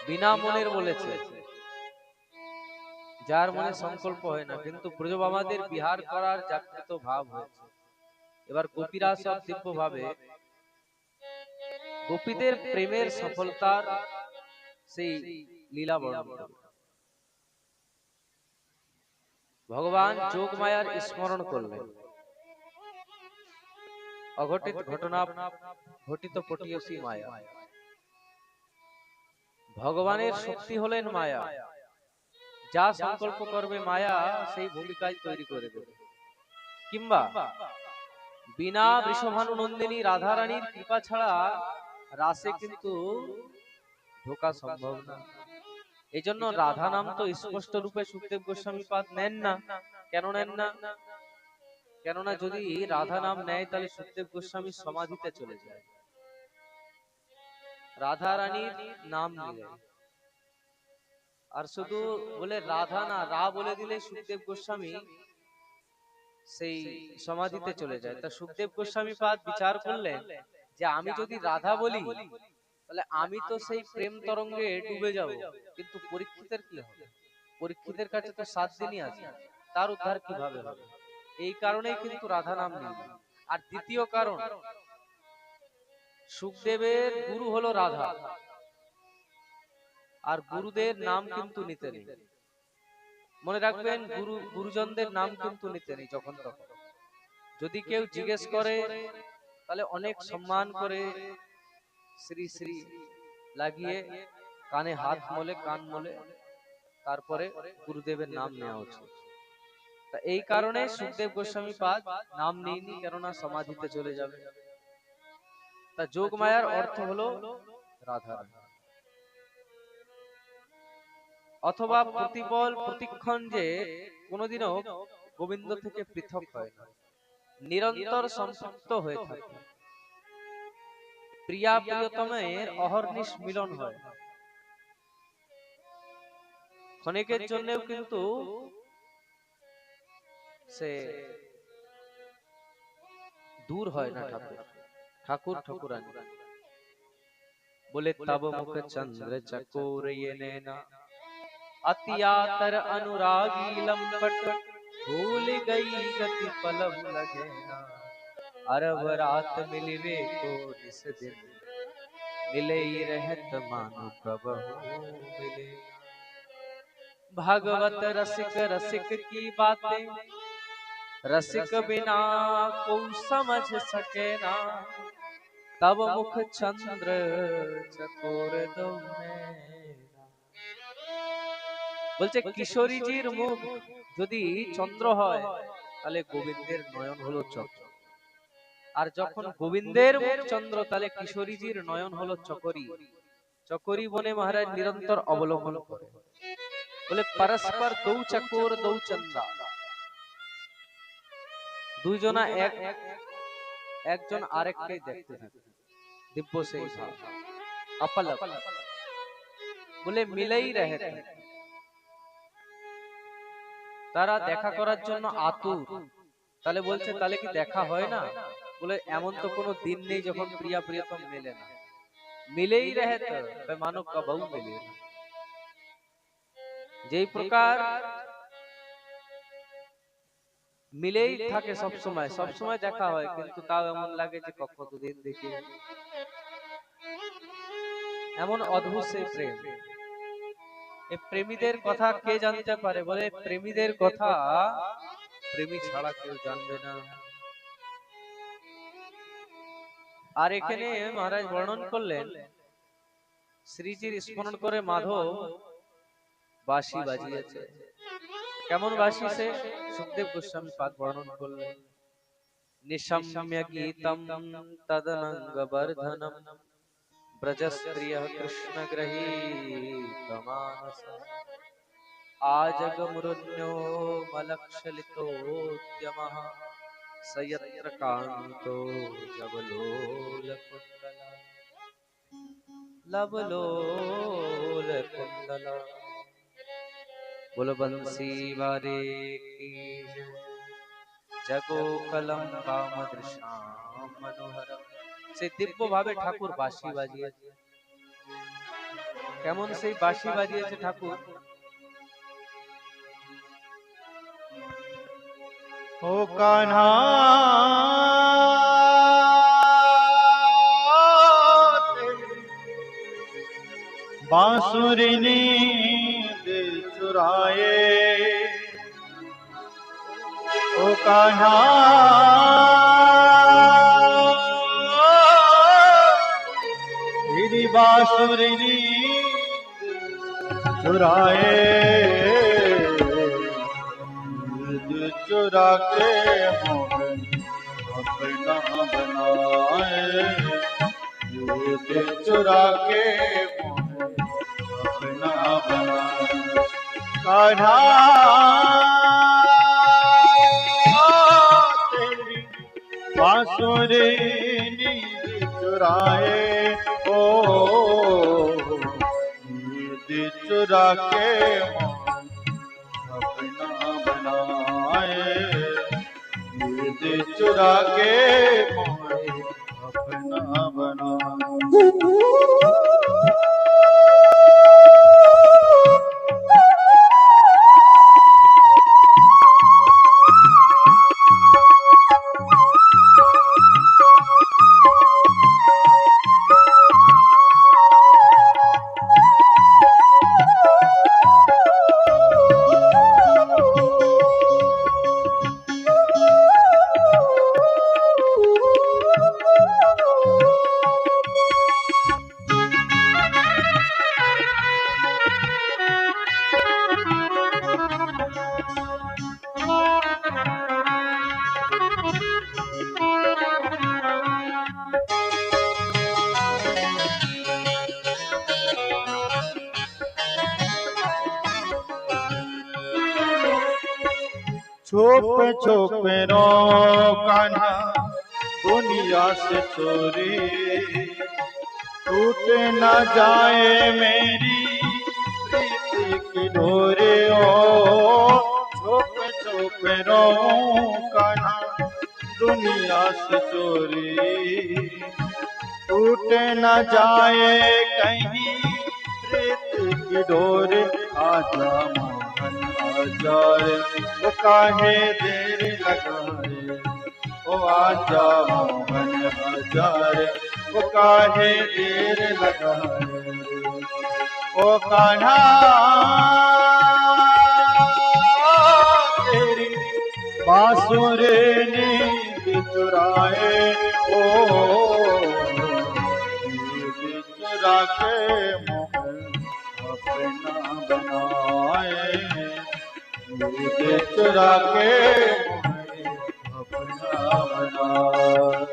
বিনা মনের বলেছে, যার মনে সংকল্প হয় না, কিন্তু ব্রজবামাদের বিহার করার জাগ্রত ভাব হয়েছে। এবার গোপীরা সব দিব্য ভাবে গোপীদের প্রেমের সফলতার সেই লীলা বর্ণন করবে। ভগবান যোগ মায়ার স্মরণ করলেন, অঘটিত ঘটনা ঘটিত পটিয়সী মায়া। ভগবানের শক্তি হলেন মায়া, যা সংকল্প করবে মায়া সেই ভূমিকায় তৈরি করে দেবে। কিংবা বিনা বৃষভানু নন্দিনী রাধারানীর কৃপা ছাড়া রাসে কিন্তু ঢোকা সম্ভব না। এই জন্য রাধা নাম তো স্পষ্ট রূপে সুখদেব গোস্বামী পাদ নেন না। কেন নেন না? কেননা যদি রাধা নাম নেয় তাহলে সুখদেব গোস্বামী সমাধিতে চলে যায়। রাধা রানীর নাম নিলে, আর শুধু বলে রাধা না রা বলে দিলে সুখদেব গোস্বামী সেই সমাধিতে চলে যায়। তা সুখদেব গোস্বামী পাদ বিচার করলেন যে আমি যদি রাধা বলি তাহলে আমি তো সেই প্রেম তরঙ্গে ডুবে যাব, কিন্তু পরীক্ষিতের কি হবে? পরীক্ষিতের কাছে তো 7 দিনই আছে, তার উদ্ধার কিভাবে হবে? এই কারণেই কিন্তু রাধা নাম নেই। আর দ্বিতীয় কারণ, সুখদেবের গুরু হলো রাধা, আর গুরুদের নাম কিন্তু নিতে নেই। মনে রাখবেন, গুরুজনদের নাম কিন্তু নিতে নেই যখন তখন। যদি কেউ জিজ্ঞেস করে তাহলে অনেক সম্মান করে শ্রী শ্রী লাগিয়ে কানে হাত মলে, কান মলে, তারপরে গুরুদেবের নাম নেওয়া উচিত। তা এই কারণে সুখদেব গোস্বামী পাদ নাম নেইনি, কেননা সমাধিতে চলে যাবে। তা যোগ মায়ার অর্থ হলো রাধা, অথবা প্রতিপল প্রতিক্ষণ যে কোনোদিনও গোবিন্দ থেকে পৃথক হয় না, নিরন্তর সম্পৃক্ত হয়ে থাকে। প্রিয়া প্রিয়তমের অহর্নিশ মিলন হয়। ক্ষণিকের জন্যও কিন্তু সে দূর হয় না ঠাকুর, ঠাকুর ঠাকুরানী बोले तब मुख चंद्र चकोर ये नैना अतियातर अनुरागी लंपट भूल गई गति पलम लगे ना अरब रात मिलिवे को निस दिन मिले ही रहत मानो कबहू मिले। भागवत रसिक रसिक की बातें रसिक बिना को समझ सके ना तब मुख चंद्र चकोर दो नैना। বলছে কিশোরীজির মুখ যদি চন্দ্র হয় তাহলে গোবিন্দের নয়ন হলো চক্র, আর যখন গোবিন্দের মুখ চন্দ্র তাহলে কিশোরীজির নয়ন হলো চকরি। চকরি বনে মহারাজ নিরন্তর অবলোকন করে, বলে পরস্পর দৌ চকোর দৌ চন্দ্রা, দুইজনা একজন আরেককে দেখতে থাকে, দিব্য সেই ভাব अपलक, বলে মিলেই রহে, তারা দেখা করার জন্য আতুর। তাহলে বলছে তাহলে কি দেখা হয় না? বলে এমন তো কোনো দিন নেই যখন প্রিয়া প্রিয়তম মেলে না, মিলেই রহে তো মানো কবহু মিলে না। যেই প্রকার মিলেই থাকে সবসময়, সবসময় দেখা হয়, কিন্তু তাও এমন লাগে যে কতদিন দেখি। এমন অদ্ভুত সেই প্রেম। এই প্রেমীদের কথা কে জানতে পারে? বলে প্রেমীদের কথা প্রেমী ছাড়া কেউ জানবে না। আর এখানে মহারাজ বর্ণন করলেন শ্রীজির স্মরণ করে মাধব বাঁশি বাজিয়েছে। কেমন বাঁশি সে? সুখদেব গোস্বামী পাদ বর্ণন করলেন। নিশম্য গীতম তদনঙ্গ বর্ধনম ব্রজস্প্রিয় কৃষ্ণ গৃহীতমানস आजगमुरुन्यो मलक्षलितोद्यमः स यत्र कान्तो लवलोलकुण्डला लवलोलकुण्डला। बोलो बंसी वारे की जगो कलम कामदृशाम मनोहरम। से दिव्य भावे ठाकुर बाঁশি বাজিয়েছে। কেমন সেই বাঁশি বাজিয়েছে ঠাকুর? ओ कान्हा बांसुरी नींद चुराए, ओ कान्हा तेरी बांसुरी नींद चुराए, चुरा के मोहन अपना बनाए, चुरा के मोहन अपना बनाए। कान्हा तेरी बांसुरी नींद चुराए, ओ नींद चुरा के मोहन अपना बनाए, चुरा के मोहे अपना बना। छुप छुप रो कान्हा दुनिया से चोरी, टूट न जाए मेरी प्रीति की डोरी। ओ छुप छुप रो कान्हा दुनिया से चोरी, टूट न जाए कहीं प्रीति की डोरी। आजा मोहन आजा रे, वो काहे देर लगाए। ओ आजा मोहन आजा रे, वो काहे देर लगाए। ओ कान्हा तेरी बांसुरी नींद चुराए। ओ नींद चुरा के मोहन अपना बनाए। नींद चुरा के मोहन अपना बनाए।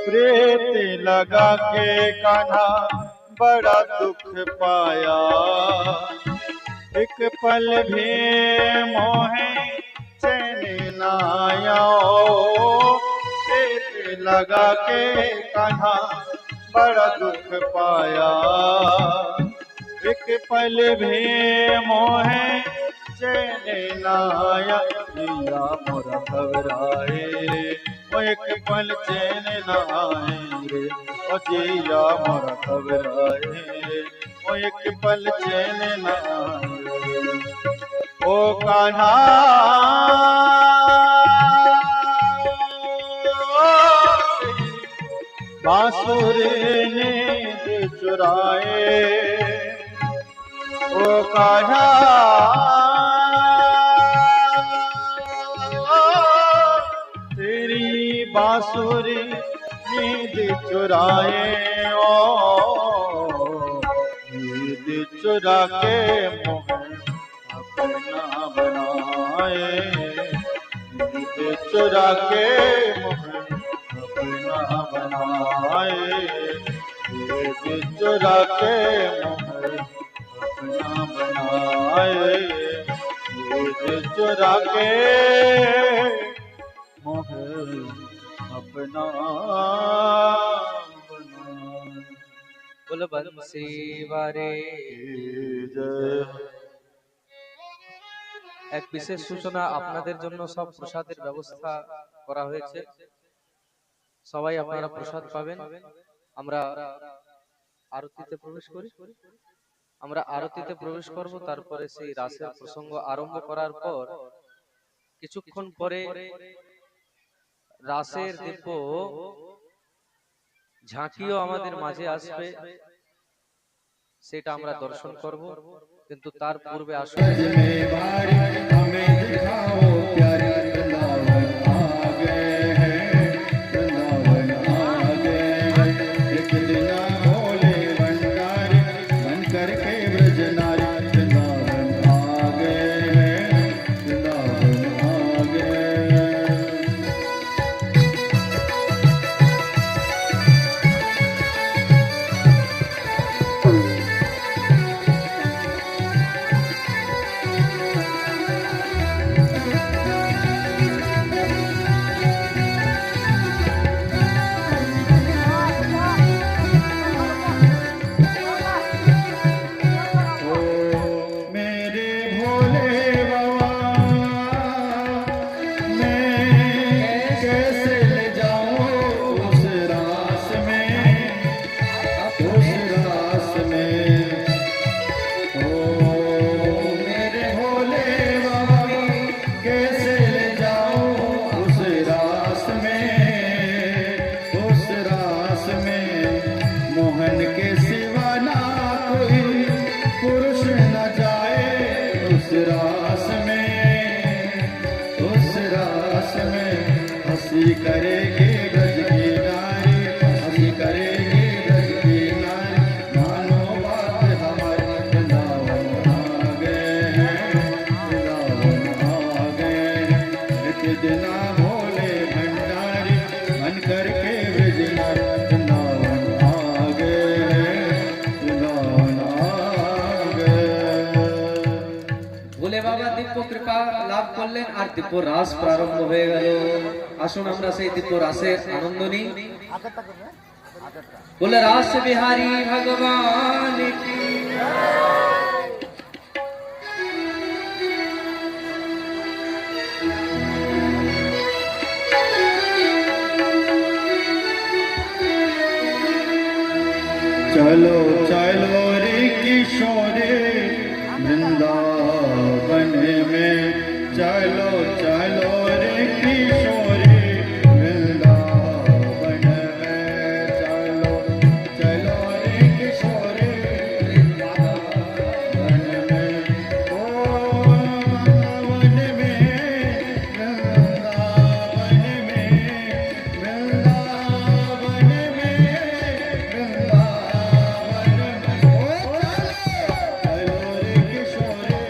प्रीत लगा के कान्हा बड़ा दुख पाया। एक पल भी मोहे चैन न आया। ओ प्रीत लगा के कान्हा बड़ा दुख पाया। एक पल भी मोहे चैन न आया। जिया मोरा घबराए रे, ओ एक पल चैन न आए रे। ओ जिया मोरा घबराए रे, ओ एक पल चैन न आए रे। ओ कान्हा बांसुरी नींद चुराए। ओ कान्हा तेरी बांसुरी नींद चुराए। ओ नींद चुरा के मोहन अपना बनाए। नींद चुरा के मोहन अपना बनाए। नींद चुरा के मोहन अपना बनाए। नींद चुरा के मोहन अपना बनाए। बोलो बंसी वारे। जय। এক বিশেষ সূচনা, আপনাদের জন্য সব প্রসাদের ব্যবস্থা করা হয়েছে। সবাই আপনারা প্রসাদ পাবেন। আমরা আরতিতে প্রবেশ করি। আমরা আরতিতে প্রবেশ করব, তারপরে সেই রাসের প্রসঙ্গ আরম্ভ করার পর কিছুক্ষণ পরে রাসের দিব্য ঝাঁকিও আমাদের মাঝে আসবে, সেটা আমরা দর্শন করব। কিন্তু তার পূর্বে আসুন में बारी हमें दिखाओ प्यारी वृंदावन आ गए हैं, वृंदावन आ गए हैं। एक दिन भोले भंडारी मन करके ब्रज नारी, वृंदावन आ गए हैं, वृंदावन आ गए हैं। मेरे भोले बाबा मैं कैसे ले जाऊं उस रास में, उस रास में। ओ मेरे भोले बाबा कैसे ले जाऊं उस रास में, उस रास में। मोहन के सिवा ना कोई पुरुष न जाए उस रास में, उस रास में। हंसी करेगी ब्रज की नारी, हंसी करेगी ब्रज की नारी। मानो बात हमारी, वृंदावन आ गए हैं, वृंदावन आ गए हैं। एक दिन भोले भंडारी मन करके ब्रज नारी, वृंदावन आ गए हैं, वृंदावन आ गए। ভোলে বাবা দিব্য কৃপা লাভ করলেন আর দিব্য রাস প্রারম্ভ হয়ে গেল। আসুন আমরা সেই দিব্য রাসের আনন্দ নিই। বলে রাস বিহারী ভগবান কি। चलो चलो रे किशोरे वृंदावन में, चलो चलो रे किशोरे वृंदावन में। चलो चलो रे किशोरे वृंदावन में। ओ वृंदावन में, वृंदावन में, वृंदावन में, वृंदावन में। ओ चलो रे किशोरे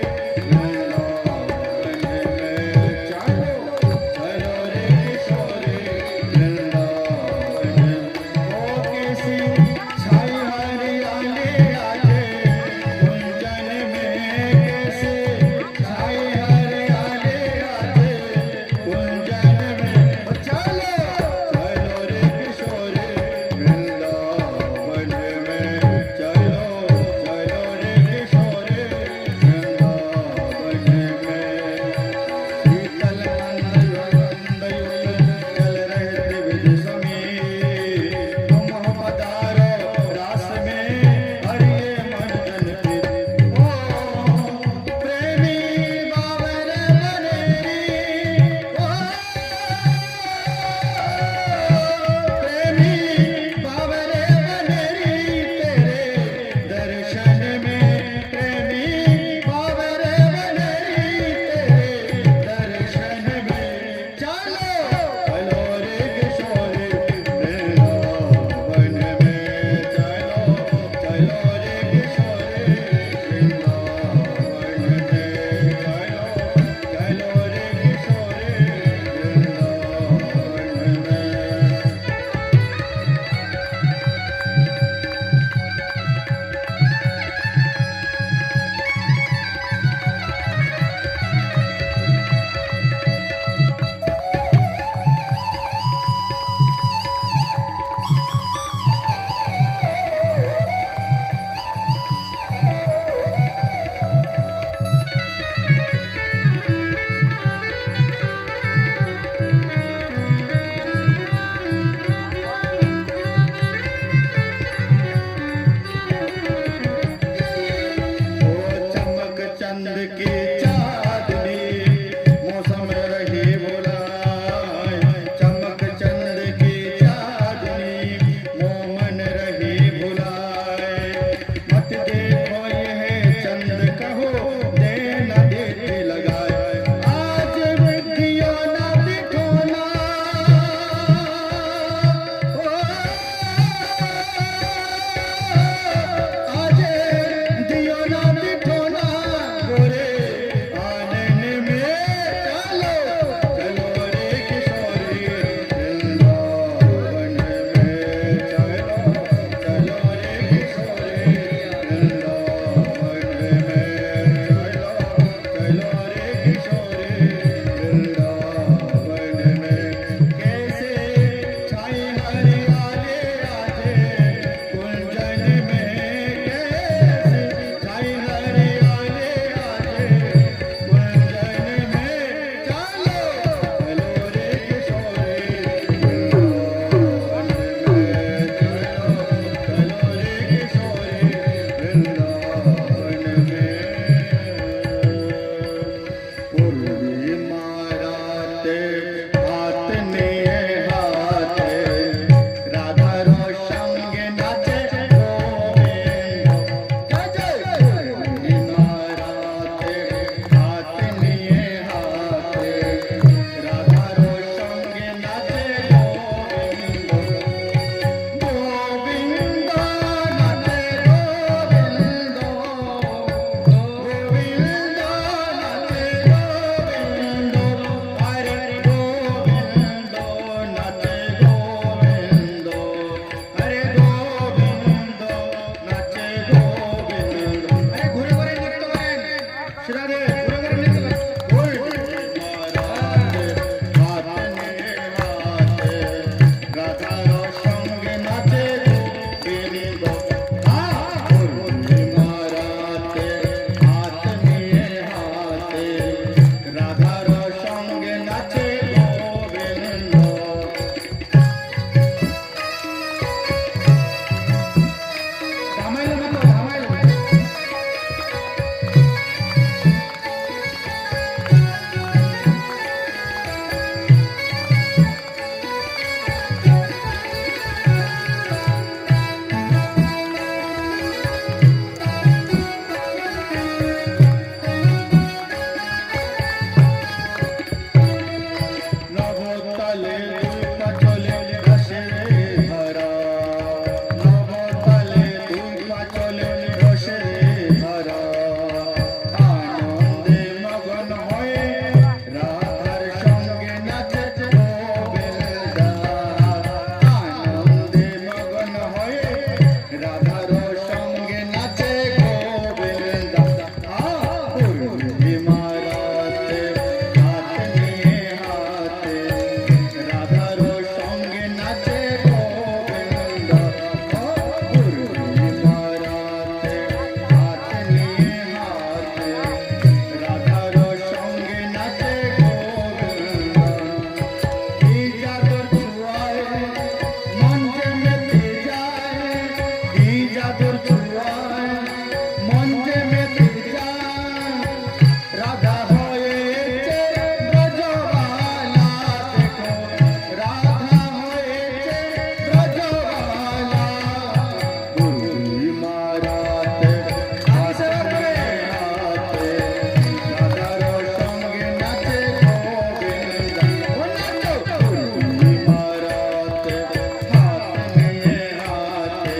হাত নিয়ে হাতে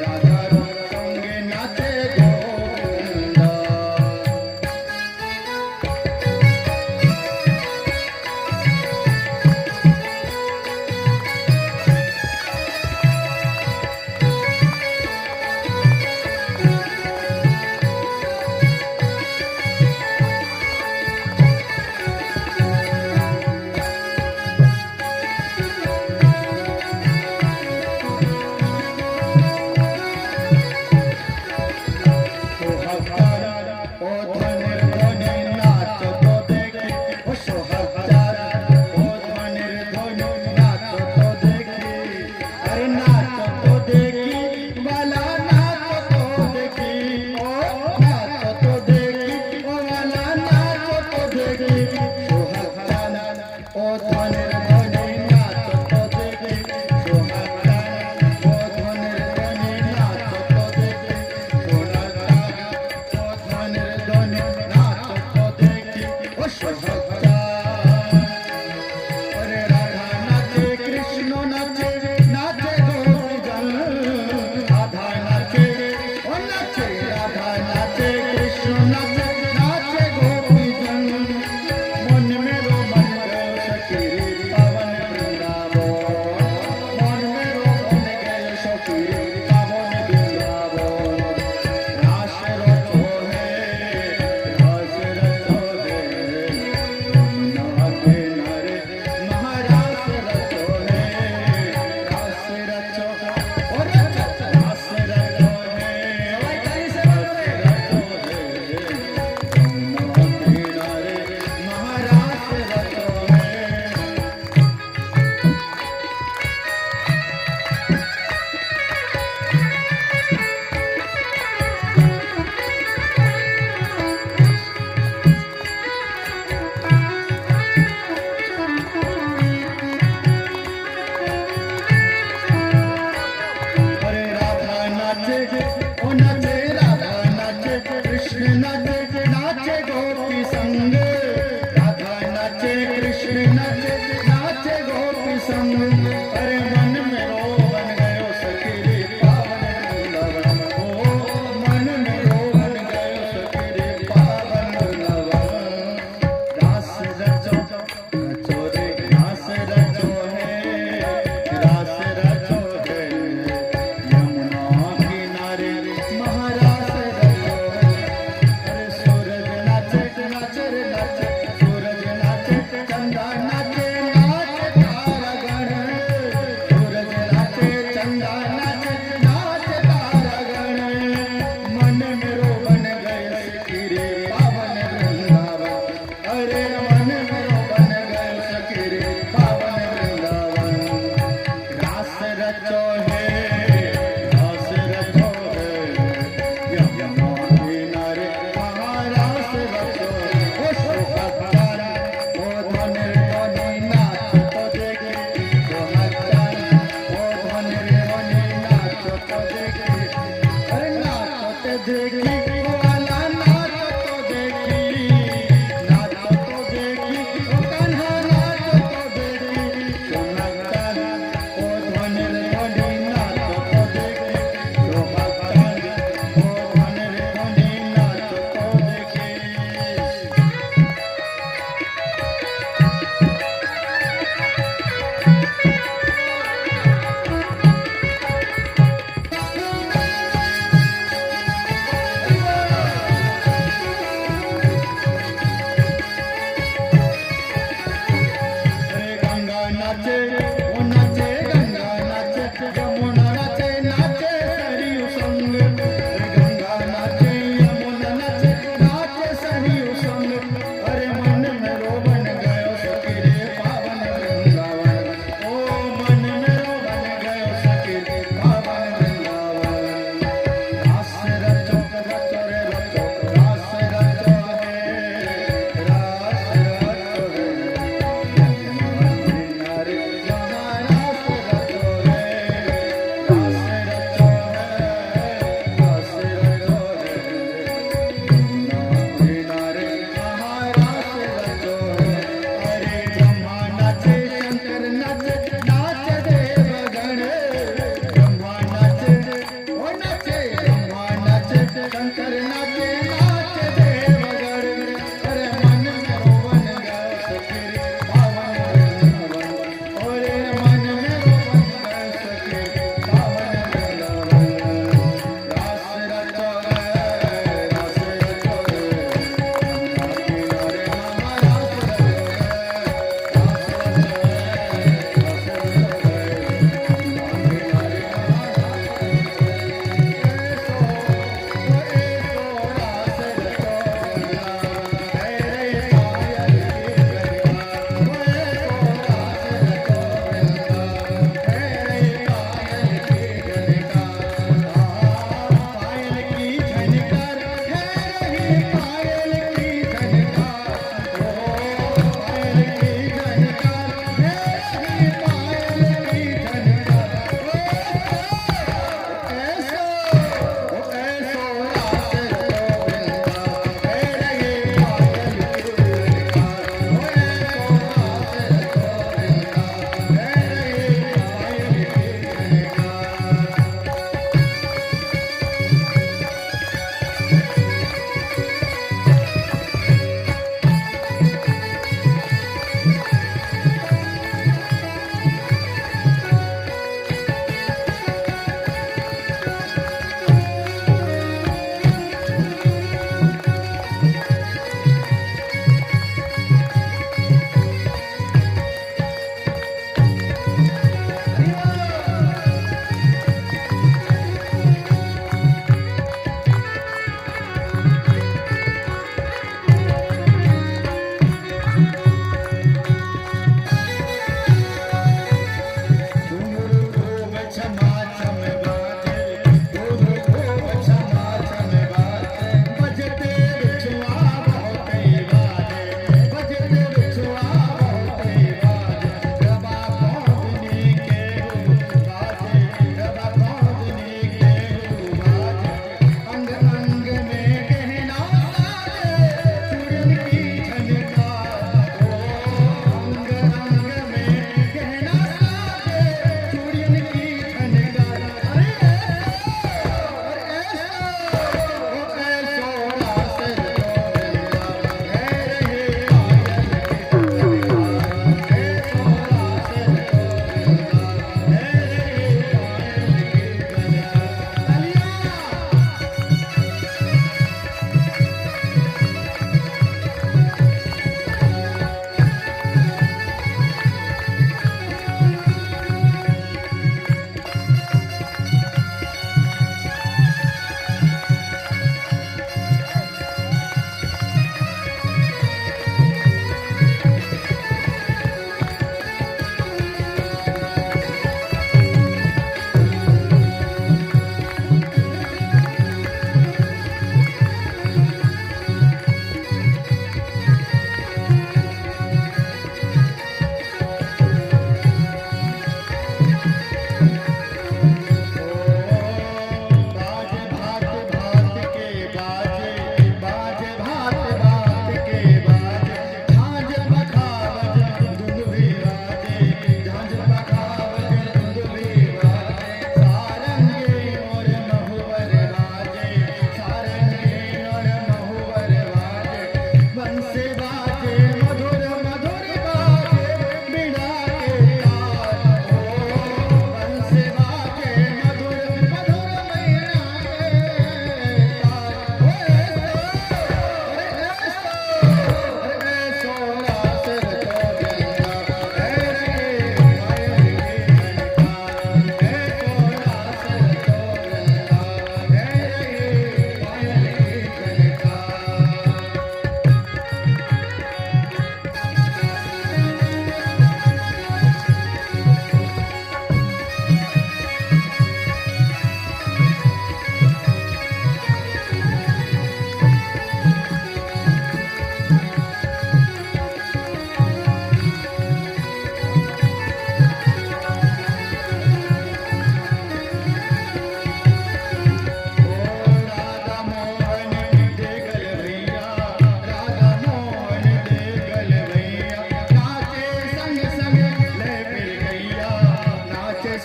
রাধার সঙ্গে নাচে গোবিন্দ। ও ধনের ধনে নাচ তো দেখি, ও সোহাগচাঁদ ও ধনের ধনে নাচ তো দেখি, আরে নাচ তো দেখি বালা নাচ তো দেখি, ও নাচ তো দেখি ও বালা নাচ তো দেখি, সোহাগচাঁদ ও ধনের ধনে নাচ তো দেখি, সোহাগচাঁদ ও ধনের ধনে নাচ তো দেখি, ধনের ধনে নাচ তো দেখি, ও সোহাগচাঁদ। ওরে রাধা নাচে কৃষ্ণ নাচে নাচে গোপীজন, রাধা নাচে ও নাচে রাধা নাচে কৃষ্ণ নাচে নাচে গোপীজন। মন मेरो मन गयो सखी रे पावन वृंदावन, मन मेरो मन गयो सखी रे पावन वृंदावन। रास रचो है रास रचो है यमुना किनारे महारास रचो है, रास रचो ओ रचो रास रचो है, रास रचो है यमुना किनारे महारास रचो है। अरे राधा नाचे ओ नाचे राधा नाचे कृष्ण नाचे नाचे गोपी संग, राधा नाचे कृष्ण नाचे नाचे गोपी संग। अरे मन मेरो बन गयो सखी रे पावन वृंदावन, ओ मन मेरो बन गयो सखी रे पावन वृंदावन। रास रचो रचो रे रास रचो है, रास रचो है यमुना किनारे महारास रचो है। अरे सूरज नाचे नाचे रे नाचे, सूरज नाचे चंदा नाचे नाचे तारा गण, सूरज नाचे चंदा नाचे नाचे तारा गण। मन मेरो बन गए सखी रे पावन वृंदावन, अरे मन मेरो बन गए सखी रे पावन वृंदावन। रास रचो है रास रचो है यमुना किनारे महारास रचो है। ओ सोहागचाँद ओ धনের ধনে नाच तो देखी, सोहागचाँद ओ धনের ধনে नाच तो देखी, अरे नाच तो देखी ओ वाला नाच तो देखी, नाच तो देखी ओ कान्हा नाच तो देखी, सोहागचाँद ओ धনের ধনে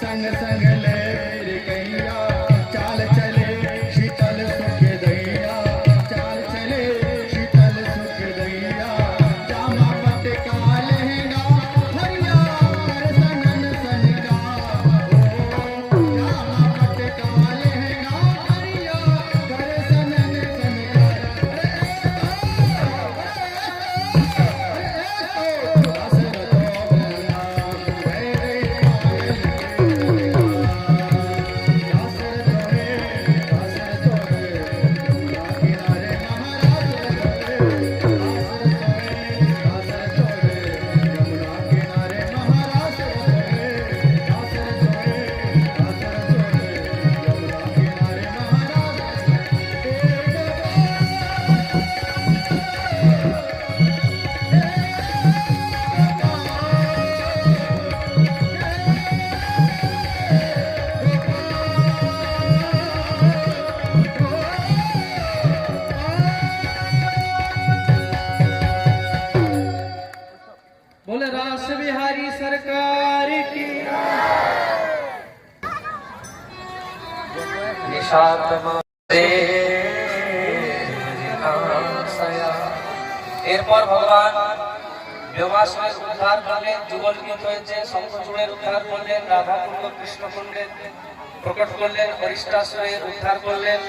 संग संग ले मेरे कैया चाल चले शीतल सुख दैया चाल चले शीतल सुख दैया जामा पट का लहंगा हरिया कर सनन सनका ओ जामा पट का लहंगा हरिया कर सनन सनका बोले रास बिहारी सरकार की এরপর ভগবান ব্যোমাসুরের উদ্ধার করলেন, যুগল গীত হয়েছে, শঙ্খচূড়ের উদ্ধার করলেন, রাধাকুণ্ড কৃষ্ণকুণ্ডের প্রকট করলেন, অরিষ্টাসুরের উদ্ধার করলেন।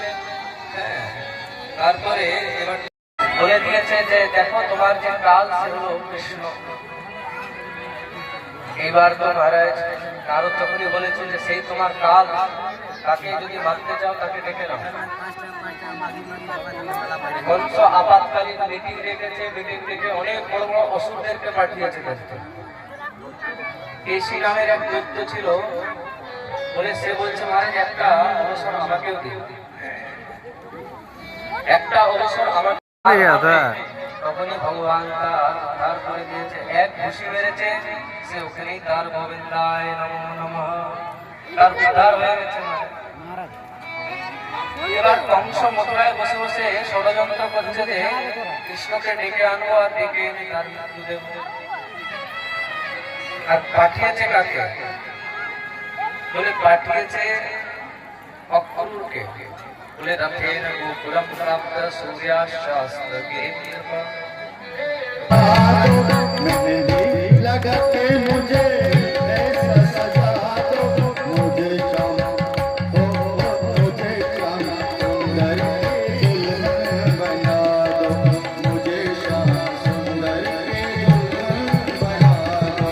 তারপরে এবার বলে দিয়েছে যে দেখো তোমার যে কাল সে হলো কৃষ্ণ। এইবার তো মহারাজ নারদ তখনই বলেছে যে সেই তোমার কাল, তাকে যদি মারতে চাও তাকে ডেকে নাও। কংস আপাতকালীন মিটিং রেখেছে, মিটিং ডেকে অনেক বড় বড় অসুরদেরকে পাঠিয়েছে দেখতে। কেশি নামের এক দৈত্য ছিল, বলে সে বলছে মহারাজ একটা অবসর আমাকেও দিন, একটা অবসর আমাকে। তখনই ভগবান তার উদ্ধার করে দিয়েছে, এক ঘুষি মেরেছে, সে ওখানেই তার গোবিন্দায় নমো নমঃ, তার উদ্ধার হয়ে গেছে। এবার কংস মথুরায় বসে বসে ষড়যন্ত্র করছে যে কৃষ্ণকে ডেকে আনবো আর ডেকে এনে তার মৃত্যু দেব। আর পাঠিয়েছে কাকে? বলে পাঠিয়েছে অক্রুরকে। বলে রথেন গোকুলম প্রাপ্ত সূর্যাস্তাস্ত গিরির্বা। मेहंदी लगा के मुझे ऐसा सजा दो मुझे श्याम हो मुझे श्याम सुंदर के दुल्हन बना दो मुझे श्याम सुंदर के दुल्हन बना दो।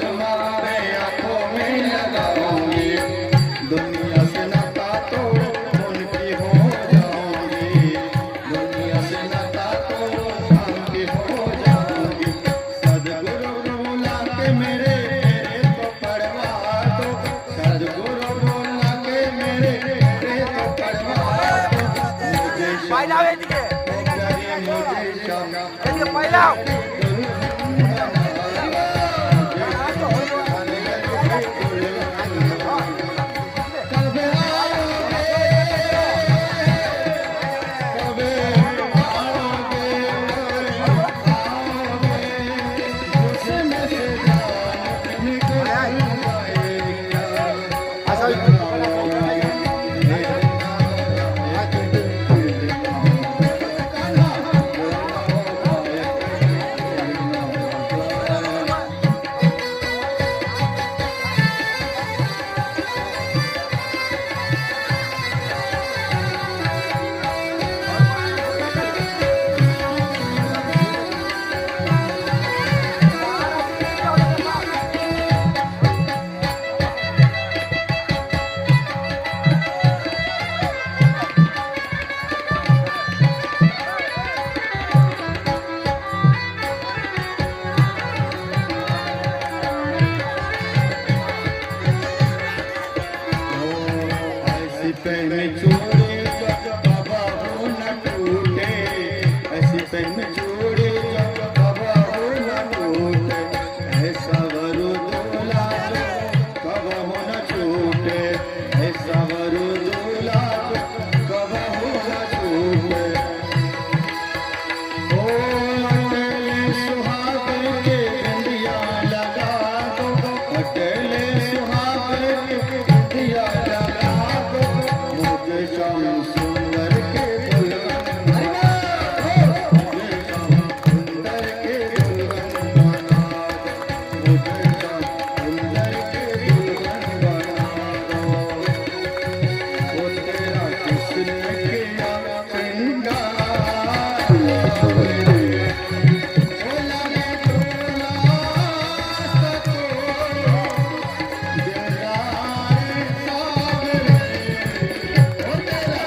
तुम्हारे आंखों में लगाऊंगी दुनिया से नाता तोड़ उनकी हो जाऊंगी दुनिया से नाता तोड़ शांति हो जाऊंगी सदगुरु बुला के मेरे तो पढ़वा दो सदगुरु बुला के मेरे तो पढ़वा दो मुझे पहला वेदिके मुझे शाम वेदिके पहला पहने चूड़े बाबा हो न टूटे ऐसी पहने चूड़े बाबा हो न टूटे ऐसा वरु दूल्हा कब हो न छूटे ऐसा वरु दूल्हा कब हो न छूटे ओ अकेले सुहाग के बिंदिया लगा दो अकेले सुहाग के बिंदिया लगा दो मुझे श्याम सुंदर के दुल्हन बना दो मुझे श्याम सुंदर के दुल्हन बना दो मुझे श्याम सुंदर के दुल्हन बना दो ओ तेरा किसने किया श्रृंगार बोला ने तोला सको दिलदार सागर ओ तेरा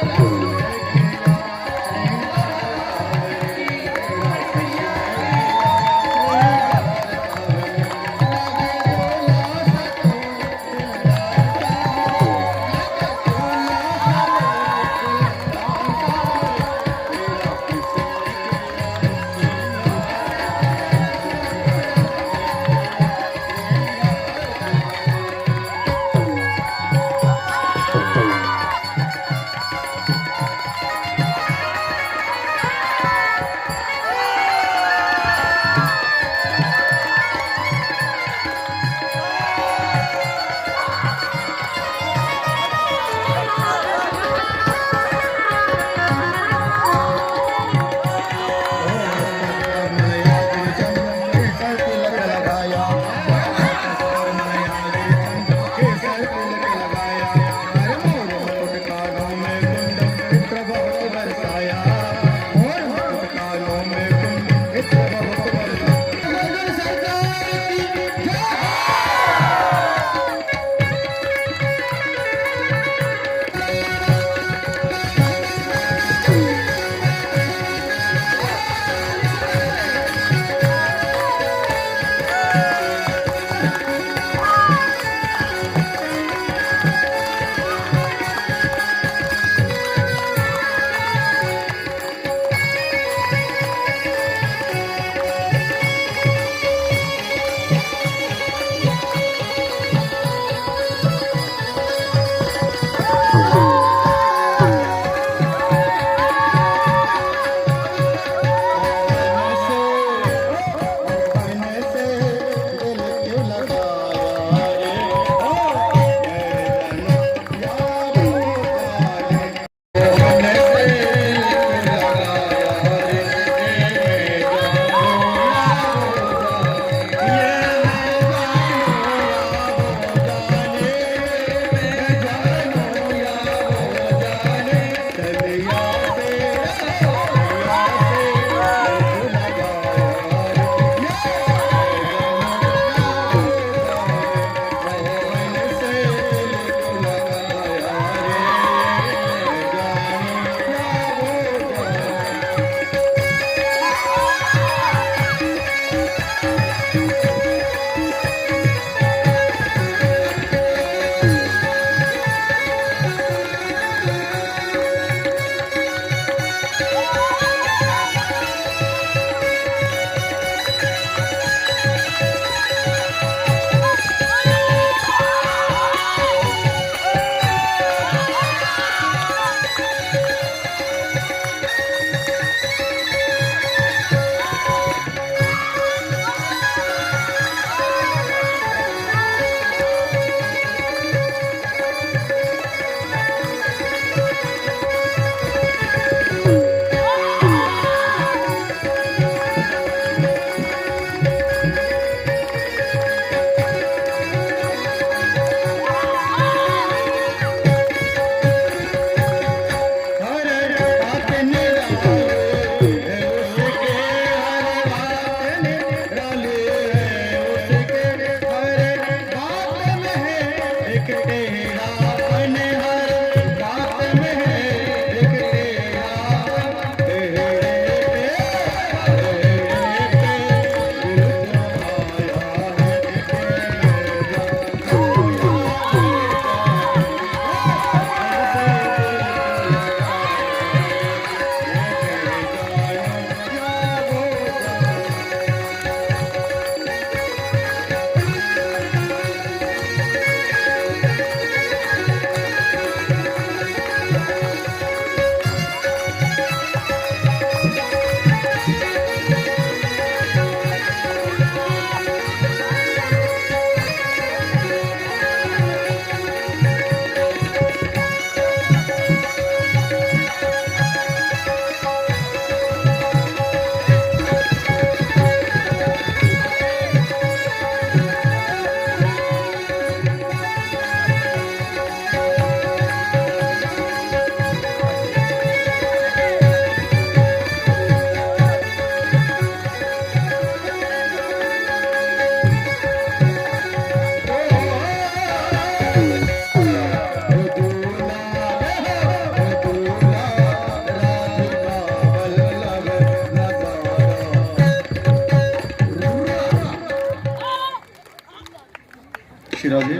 शिराजी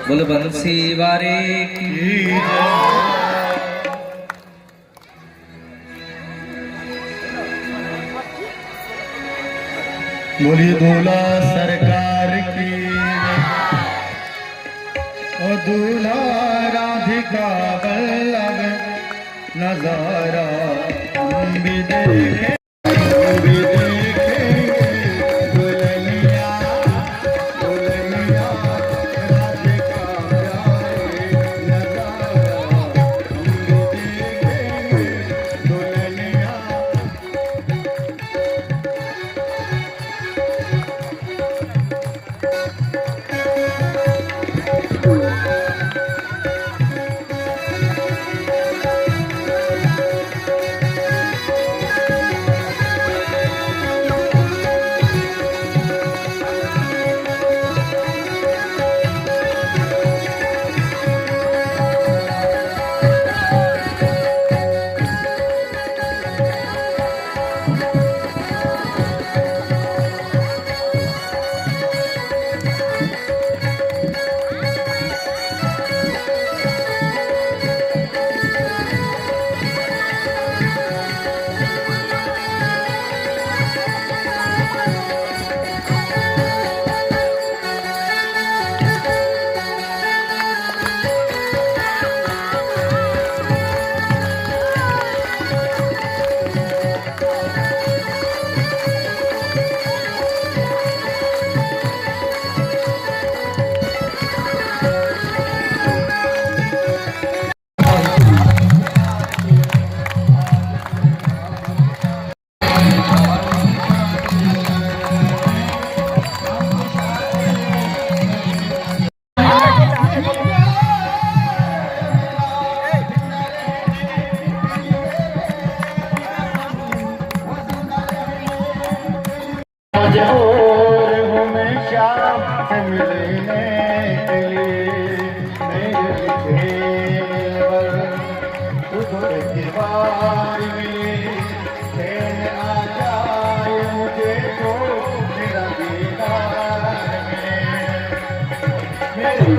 बोलो बंसी वारे की बोलिए दूल्हा सरकार की ओ दूल्हा राधिका वल्लभ नजारा हम भी देखे हम भी देखेंगे दुल्हनिया दुल्हनिया राधिका प्यारे नजारा हम भी देखेंगे दुल्हनिया और हमेशा से मिलने के लिए मेरे देवर तुझे की बारी में खेल आ जाए मुझे तो मेरा दीदार में मेरी